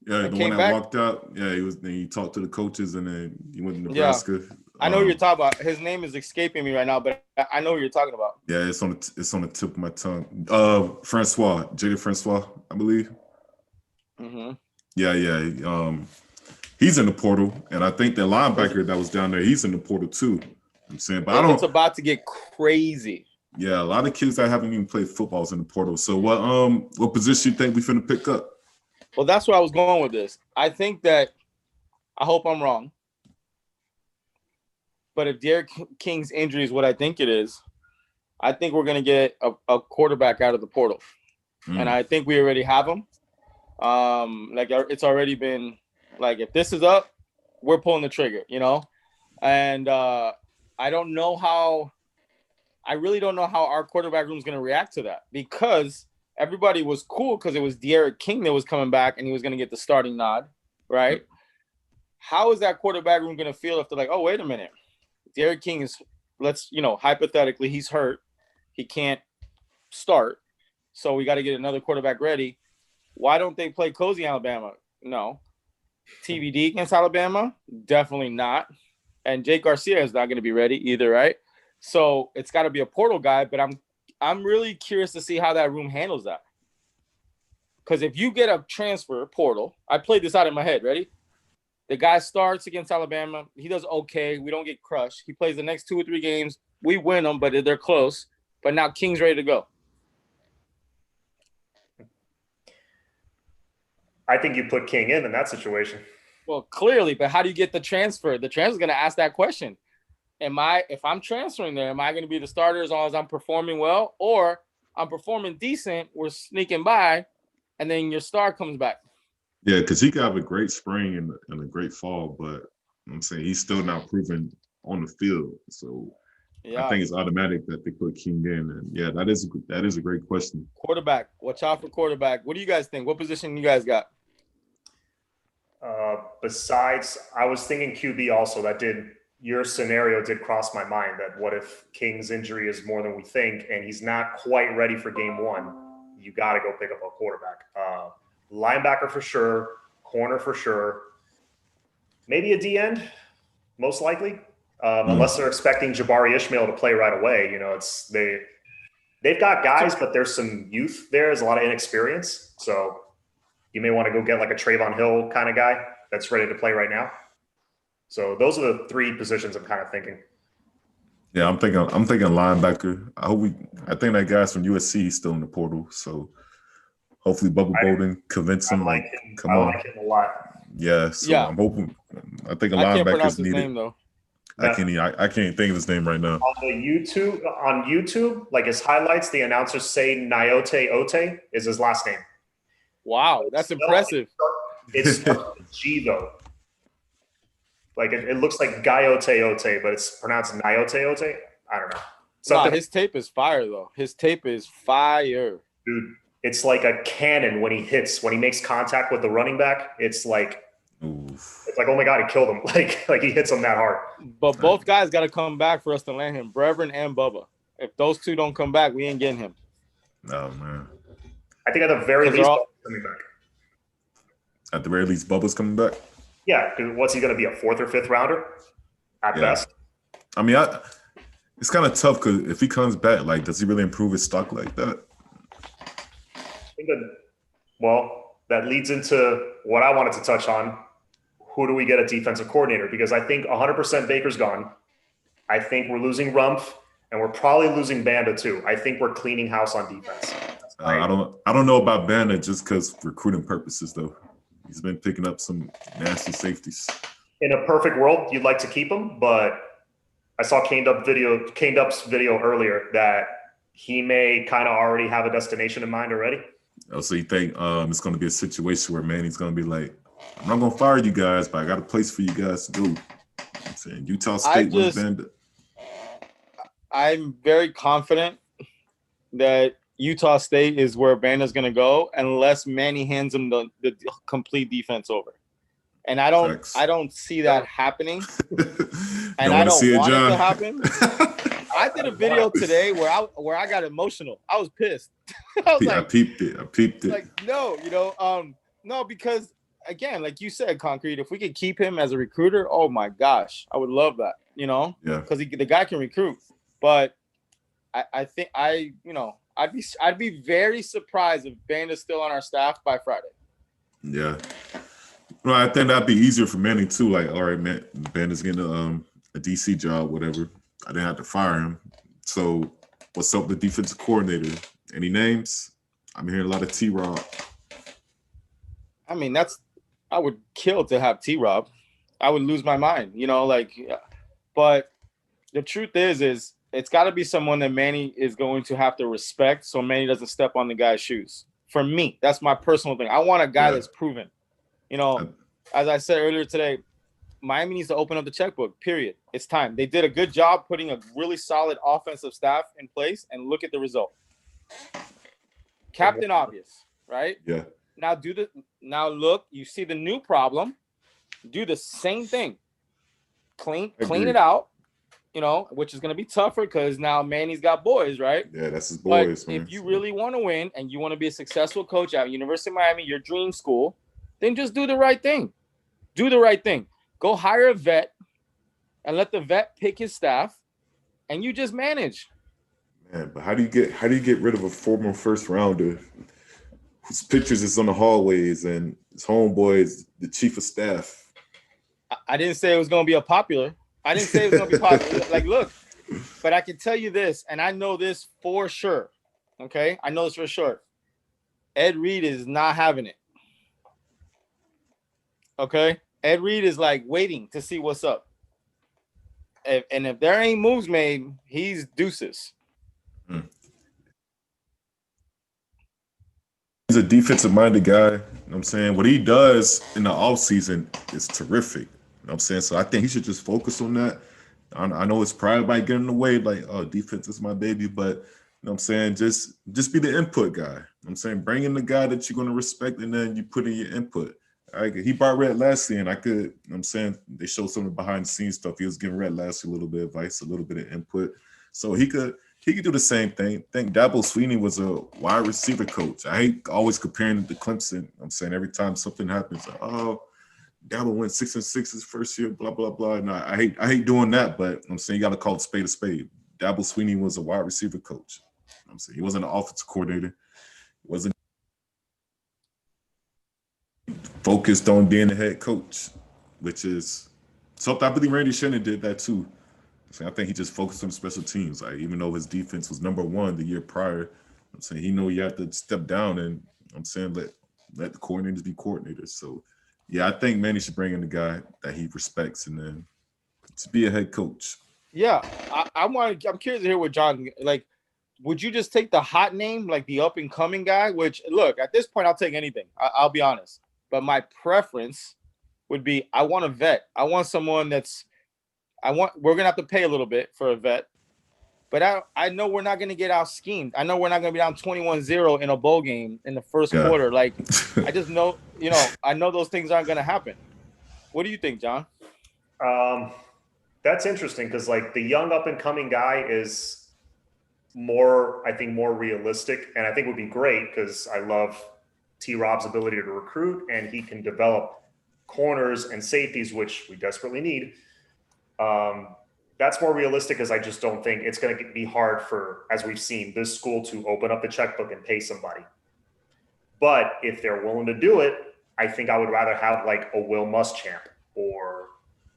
Yeah, the one that walked out. Yeah, he talked to the coaches, and then he went to Nebraska. Yeah. I know who you're talking about. His name is escaping me right now, but I know who you're talking about. Yeah, it's on the tip of my tongue. Jaden Francois, I believe. Mm-hmm. Yeah. He's in the portal, and I think the linebacker that was down there, he's in the portal too. I'm saying, but it's about to get crazy. Yeah, a lot of kids that haven't even played football is in the portal. So what position you think we finna pick up? Well, that's where I was going with this. I think that, I hope I'm wrong, but if Derek King's injury is what I think it is, I think we're going to get a quarterback out of the portal. And I think we already have him. It's already been, like, if this is up, we're pulling the trigger, And I really don't know how our quarterback room is going to react to that, because everybody was cool because it was Derek King that was coming back and he was going to get the starting nod, right? How is that quarterback room going to feel if they're like, oh, wait a minute, Derek King is, hypothetically, he's hurt. He can't start. So we got to get another quarterback ready. Why don't they play Cozy Alabama? No. TBD against Alabama? Definitely not. And Jake Garcia is not going to be ready either, right? So it's got to be a portal guy, but I'm really curious to see how that room handles that. Because if you get a transfer portal, I played this out in my head. Ready? The guy starts against Alabama. He does okay. We don't get crushed. He plays the next 2 or 3 games. We win them, but they're close. But now King's ready to go. I think you put King in that situation. Well, clearly, but how do you get the transfer? The transfer is going to ask that question. If I'm transferring there, am I going to be the starter as long as I'm performing well, or I'm performing decent, we're sneaking by, and then your star comes back? Yeah, because he could have a great spring and a great fall, but I'm saying he's still not proven on the field. So I Yeah. think it's automatic that they put King in. And yeah, that is a great question. Quarterback. Watch out for quarterback. What do you guys think? What position you guys got? Besides, I was thinking QB also. Your scenario did cross my mind that what if King's injury is more than we think and he's not quite ready for game one? You got to go pick up a quarterback. Linebacker for sure, corner for sure, maybe a D end, most likely, unless they're expecting Jabari Ishmael to play right away. You know, they've got guys, but there's some youth there. There's a lot of inexperience, so you may want to go get like a Trayvon Hill kind of guy that's ready to play right now. So those are the three positions I'm kind of thinking. Yeah, I'm thinking linebacker. I think that guy's from USC is still in the portal. So hopefully Bubba Bolden convince him I like him a lot. Yeah, so yeah. I'm hoping. I think a I can't linebacker pronounce is his needed. name though. I can't think of his name right now. On YouTube, like his highlights, the announcers say Nyote Ote is his last name. Wow, that's impressive. It's G though. Like it looks like Gayote Ote, but it's pronounced Nyote Ote. I don't know. Nah, his tape is fire though. His tape is fire. Dude, it's like a cannon when he makes contact with the running back. It's like It's like, oh my God, he killed him. Like he hits him that hard. But both guys got to come back for us to land him, Brevin and Bubba. If those two don't come back, we ain't getting him. Oh, man. I think at the very least, Bubba's coming back. At the very least, Bubba's coming back? Yeah, because what's he going to be, a fourth or fifth rounder at best? I mean, it's kind of tough because if he comes back, like, does he really improve his stock like that? That leads into what I wanted to touch on. Who do we get a defensive coordinator? Because I think 100% Baker's gone. I think we're losing Rumpf, and we're probably losing Banda too. I think we're cleaning house on defense. I don't know about Banda just because recruiting purposes though. He's been picking up some nasty safeties. In a perfect world, you'd like to keep him, but I saw Caned Up's video earlier that he may kind of already have a destination in mind already. Oh, so you think it's going to be a situation where Manny's going to be like, I'm not going to fire you guys, but I got a place for you guys to go. I'm saying Utah State was Banda. I'm very confident that Utah State is where Banda's going to go unless Manny hands him the complete defense over. And I don't see that happening. And I don't want it to happen. I did a video today where I got emotional. I was pissed. I peeped it. Like, no, no, because again, like you said, Concrete, if we could keep him as a recruiter, oh my gosh, I would love that, Yeah. Because the guy can recruit. But I think I'd be very surprised if Banda's still on our staff by Friday. Yeah. Well, I think that'd be easier for Manny too. Like, all right, man, Banda's getting a DC job, whatever. I didn't have to fire him. So what's up with the defensive coordinator? Any names? I'm hearing a lot of T-Rob. I mean, I would kill to have T-Rob. I would lose my mind, but the truth is it's got to be someone that Manny is going to have to respect so Manny doesn't step on the guy's shoes. For me, that's my personal thing. I want a guy that's proven. As I said earlier today, Miami needs to open up the checkbook, period. It's time. They did a good job putting a really solid offensive staff in place, and look at the result. Captain Obvious, right? Yeah. Now look, you see the new problem. Do the same thing. Clean it out, which is going to be tougher because now Manny's got boys, right? Yeah, that's his boys, man. If you really want to win and you want to be a successful coach at University of Miami, your dream school, then just do the right thing. Do the right thing. Go hire a vet and let the vet pick his staff, and you just manage. Man, but how do you get rid of a former first rounder whose pictures is on the hallways and his homeboy is the chief of staff? I didn't say it was going to be popular. I didn't say it was going to be popular. Like, look, but I can tell you this, and I know this for sure. Okay, I know this for sure. Ed Reed is not having it. Okay. Ed Reed is like waiting to see what's up. And if there ain't moves made, he's deuces. He's a defensive-minded guy. what I'm saying? What he does in the offseason is terrific. You know what I'm saying? So I think he should just focus on that. I know it's pride might get in the way, like, oh, defense is my baby, but you know what I'm saying? Just be the input guy. You know what I'm saying? Bring in the guy that you're going to respect, and then you put in your input. He brought Red last year, and I could, you know what I'm saying? They showed some of the behind the scenes stuff. He was giving Red last year a little bit of advice, a little bit of input. So he could do the same thing. I think Dabo Swinney was a wide receiver coach. I hate always comparing it to Clemson. You know what I'm saying every time something happens, like, oh, Dabo went 6-6 his first year, blah, blah, blah. And I hate doing that, but I'm saying you got to call it spade a spade. Dabo Swinney was a wide receiver coach. I'm saying he wasn't an offensive coordinator. He wasn't focused on being the head coach, which is something I believe Randy Shannon did that too. I think he just focused on special teams. Like, even though his defense was #1 the year prior, I'm saying he know you have to step down, and I'm saying let the coordinators be coordinators. So yeah, I think Manny should bring in the guy that he respects, and then to be a head coach. Yeah, I'm curious to hear what John like. Would you just take the hot name, like the up and coming guy? Which, look, at this point, I'll take anything. I'll be honest, but my preference would be I want a vet. I want someone we're gonna have to pay a little bit for a vet, but I know we're not gonna get out schemed. I know we're not gonna be down 21-0 in a bowl game in the first quarter. Like, I just know, I know those things aren't gonna happen. What do you think, John? That's interesting because, like, the young up and coming guy is more realistic, and I think would be great because I love T-Rob's ability to recruit, and he can develop corners and safeties, which we desperately need. That's more realistic because I just don't think it's going to be hard for, as we've seen, this school to open up the checkbook and pay somebody. But if they're willing to do it, I think I would rather have like a Will Muschamp or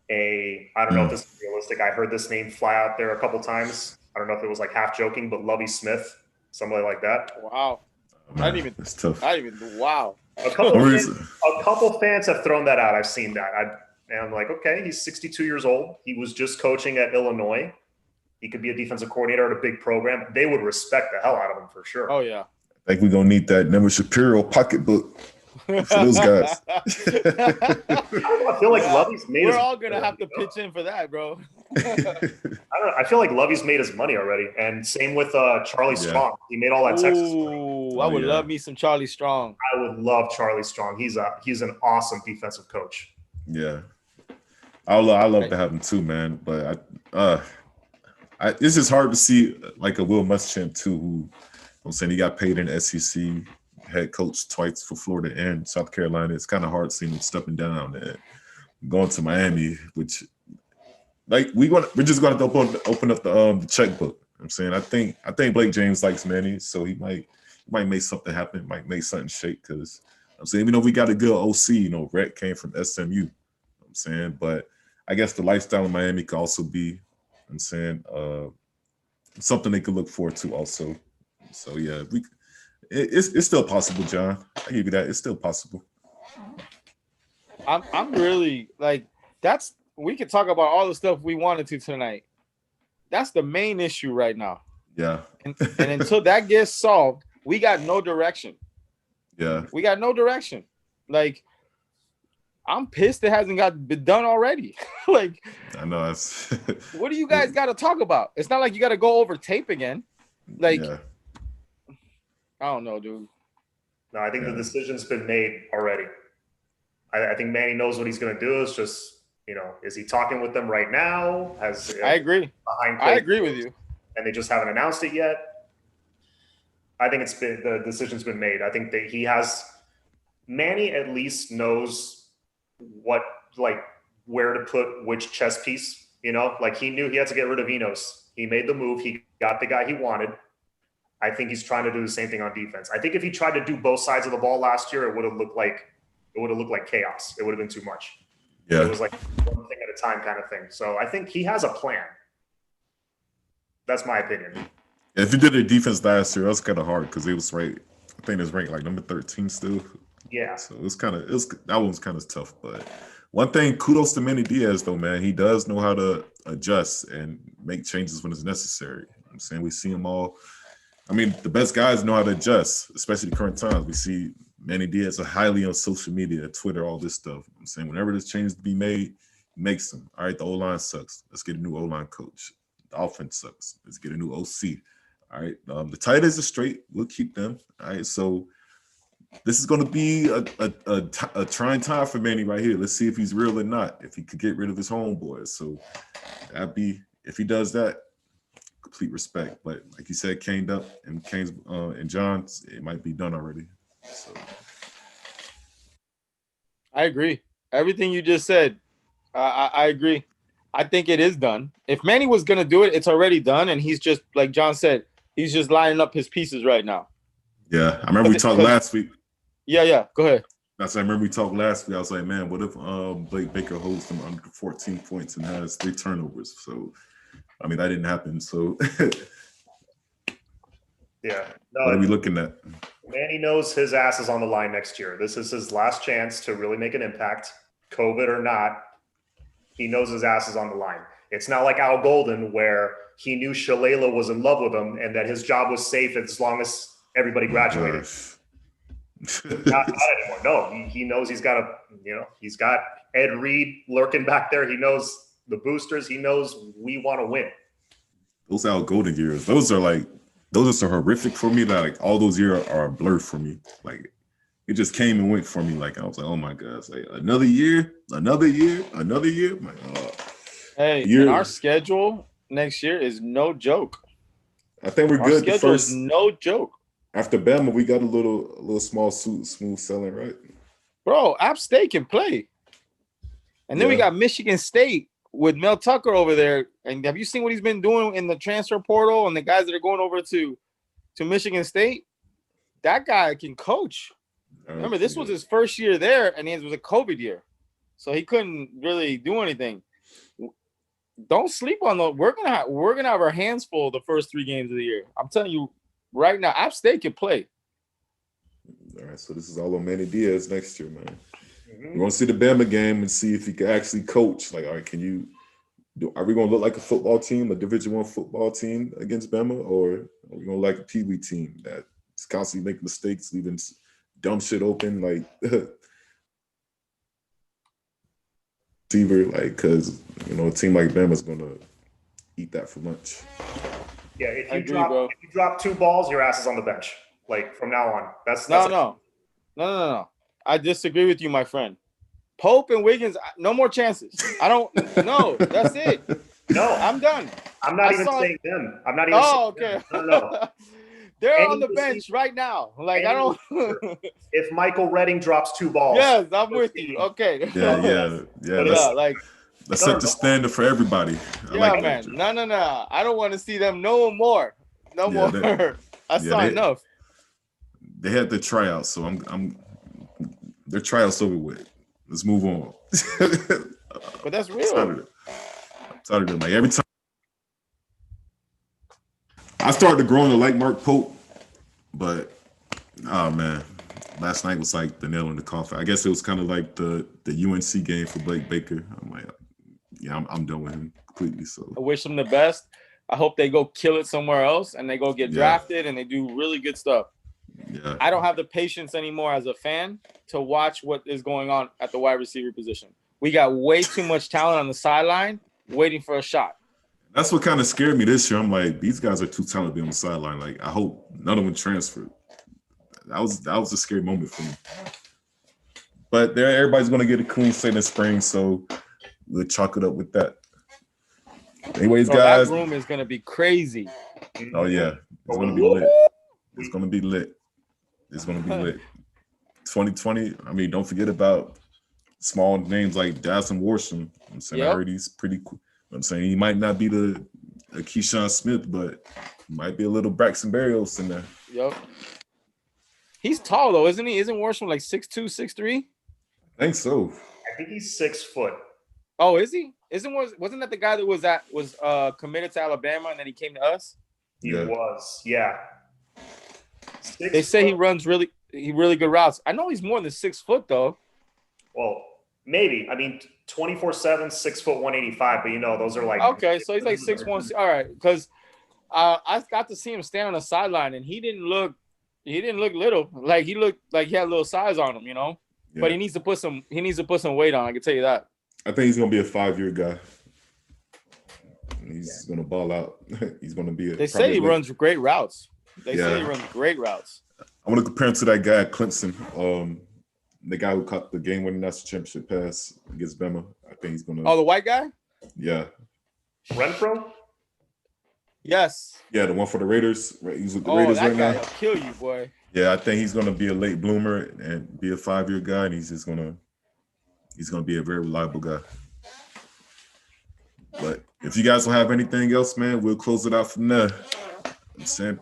I don't know if this is realistic. I heard this name fly out there a couple times. I don't know if it was like half joking, but Lovie Smith, somebody like that. Wow. That's tough. Wow. A couple fans have thrown that out. I've seen that. And I'm like, okay, he's 62 years old. He was just coaching at Illinois. He could be a defensive coordinator at a big program. They would respect the hell out of him for sure. Oh, yeah. I think we're going to need that Never Shapiro pocketbook for those guys. I feel like Lovey's made We're all going to have to pitch in for that, bro. I don't know. I feel like Lovey's made his money already. And same with Charlie Strong. He made all that Texas money. I would love me some Charlie Strong. I would love Charlie Strong. He's an awesome defensive coach. Yeah. I love to have him too, man. But it's just hard to see like a Will Muschamp too, who I'm saying he got paid in the SEC, head coach twice for Florida and South Carolina. It's kind of hard seeing him stepping down and going to Miami, which like we're just going to open up the checkbook. I'm saying I think Blake James likes Manny, so he might make something happen, might make something shake. Because I'm saying, even though we got a good OC, Rhett came from SMU. I'm saying, but I guess the lifestyle in Miami could also be, I'm saying, something they could look forward to also. So yeah, it's still possible, John. I give you that. It's still possible. I'm really like we could talk about all the stuff we wanted to tonight. That's the main issue right now. Yeah. And until that gets solved, we got no direction. Yeah. We got no direction. Like, I'm pissed it hasn't been done already. Like, I know. What do you guys got to talk about? It's not like you got to go over tape again. Like, yeah. I don't know, dude. No, I think the decision's been made already. I think Manny knows what he's going to do. It's just, is he talking with them right now? I agree. I agree with you. And they just haven't announced it yet. I think the decision's been made. I think that Manny at least knows where to put which chess piece, like he knew he had to get rid of Enos. He made the move. He got the guy he wanted. I think he's trying to do the same thing on defense. I think if he tried to do both sides of the ball last year, it would have looked like chaos. It would have been too much. Yeah. It was like one thing at a time kind of thing. So I think he has a plan. That's my opinion. If you did a defense last year, that was kind of hard because it was ranked. I think it's ranked like number 13 still. Yeah. So that one was kind of tough. But one thing, kudos to Manny Diaz though, man. He does know how to adjust and make changes when it's necessary. I'm saying we see him all. I mean, the best guys know how to adjust, especially the current times. We see Manny Diaz are highly on social media, Twitter, all this stuff. I'm saying whenever there's changes to be made, he makes them. All right, the O-line sucks. Let's get a new O-line coach. The offense sucks. Let's get a new OC. All right, the tight ends are straight. We'll keep them. All right, so this is going to be a trying time for Manny right here. Let's see if he's real or not. If he could get rid of his homeboys, so that'd be if he does that. Complete respect, but like you said, Kane up and Kane's and John's, it might be done already. So I agree. Everything you just said, I agree. I think it is done. If Manny was gonna do it, it's already done, and he's just like John said, he's just lining up his pieces right now. yeah, I remember we talked last week. Yeah. Go ahead. I remember we talked last week. I was like, man, what if Blake Baker holds them under 14 points and has 3 turnovers? So, I mean, that didn't happen. So, Yeah. what are we looking at? Manny knows his ass is on the line next year. This is his last chance to really make an impact, COVID or not. He knows his ass is on the line. It's not like Al Golden where he knew Shalala was in love with him and that his job was safe as long as everybody graduated. Not anymore. No, he knows he's got he's got Ed Reed lurking back there. He knows the boosters. He knows we want to win. Those Al Golden years, those are so horrific for me that like all those years are a blur for me. Like it just came and went for me. Like I was like, oh my God, it's like another year. I'm like, oh. Hey, and our schedule next year is no joke. I think we're Our good. schedule is no joke. After Bama, we got a little small smooth selling, right? Bro, App State can play. And then we got Michigan State with Mel Tucker over there. And have you seen what he's been doing in the transfer portal and the guys that are going over to Michigan State? That guy can coach. Remember, this was his first year there, and it was a COVID year. So he couldn't really do anything. Don't sleep on the. We're gonna have our hands full the first 3 games of the year. I'm telling you right now, App State can play. All right, so this is all on Manny Diaz next year, man. We want to see the Bama game and see if he can actually coach. Like, all right, are we going to look like a football team, a Division I football team against Bama, or are we going to look like a Pee Wee team that's constantly making mistakes, leaving dumb shit open, like receiver, like because a team like Bama's going to eat that for lunch. Yeah, if you drop 2 balls, your ass is on the bench. Like from now on, that's No. I disagree with you, my friend. Pope and Wiggins, no more chances. I don't. No, that's it. No, I'm done. I'm not even saying them. I'm not even. Oh, okay. No. They're on the bench right now. Like I don't. If Michael Redding drops 2 balls, yes, I'm with you. Okay. Yeah. Let's set the standard for everybody. Man. No. I don't want to see them no more. No more. I saw enough. They had the tryouts, so I'm. Their tryouts over with. Let's move on. But that's real. Tired of them. Like every time I started to grow to like Mark Pope, but oh man, last night was like the nail in the coffin. I guess it was kind of like the UNC game for Blake Baker. I'm like, yeah, I'm done with him completely. So I wish them the best. I hope they go kill it somewhere else and they go get drafted and they do really good stuff. Yeah. I don't have the patience anymore as a fan to watch what is going on at the wide receiver position. We got way too much talent on the sideline waiting for a shot. That's what kind of scared me this year. I'm like, these guys are too talented to be on the sideline. Like, I hope none of them transferred. That was a scary moment for me. But everybody's going to get a clean slate in spring, so we'll chalk it up with that. Anyways, guys. That room is going to be crazy. Oh, yeah. It's going to be lit. It's going to be lit. It's going to be lit. 2020, I mean, don't forget about small names like Dawson Worsham. I'm saying I heard he's pretty cool. I'm saying he might not be the Keyshawn Smith, but he might be a little Braxton Berrios in there. Yep. He's tall, though, isn't he? Isn't Worsham like 6'2", 6'3"? I think so. I think he's 6 foot. Oh, is he? Wasn't that the guy that was committed to Alabama and then he came to us? He was, yeah. They say he runs really good routes. I know he's more than 6 foot though. Well, maybe. I mean, 24/7, 6 foot 185. But those are like okay. So he's like 6'1". All right, because I got to see him stand on the sideline and he didn't look He didn't look little. Like he looked like he had a little size on him, you know. Yeah. But he needs to put some weight on. I can tell you that. I think he's gonna be a 5-year guy. He's gonna ball out. He's gonna be. They say he runs great routes. They Yeah. say he runs great routes. I want to compare him to that guy at Clemson, the guy who caught the game-winning national championship pass against Bama. I think he's gonna. Oh, the white guy? Yeah. Renfro? Yes. Yeah, the one for the Raiders. Right, he's with the Oh, Raiders that right guy now. will kill you, boy. Yeah, I think he's gonna be a late bloomer and be a 5-year guy, and he's gonna be a very reliable guy. But if you guys don't have anything else, man, we'll close it out from there. I'm saying,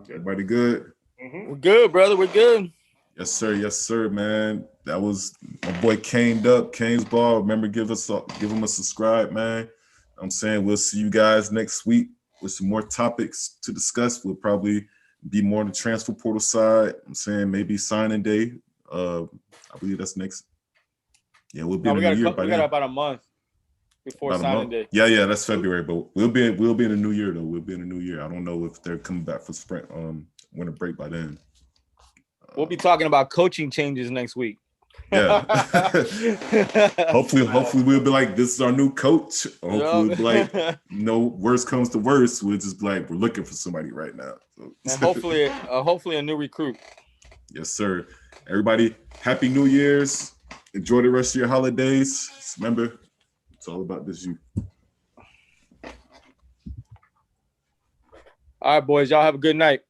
everybody good? Mm-hmm. We're good, brother. We're good. Yes, sir, man. That was my boy Caned Up, Canes Ball. Remember, give him a subscribe, man. I'm saying we'll see you guys next week with some more topics to discuss. We'll probably be more on the transfer portal side. I'm saying maybe signing day. I believe that's next. Yeah, we'll be in the new year by then. We got about a month before About a signing month. day. Yeah, that's February, but we'll be in the new year though. We'll be in the new year. I don't know if they're coming back for sprint winter break by then. We'll be talking about coaching changes next week. Yeah. hopefully we'll be like, this is our new coach. Hopefully we'll be like, no, worst comes to worst, we'll just be like, we're looking for somebody right now. So. And hopefully a new recruit. Yes, sir. Everybody, happy New Year's. Enjoy the rest of your holidays. Just remember, it's all about this youth. All right, boys. Y'all have a good night.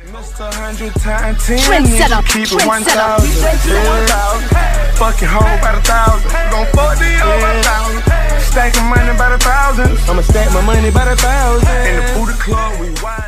Mr. 100 times 10, Trendsetter, keep it trendsetter. 1,000. Fucking hoe by the 1,000. Gon' fuck the hoe by the 1,000. Stacking money by the 1,000. I'ma stack my money by the 1,000. In the booty club, we wild.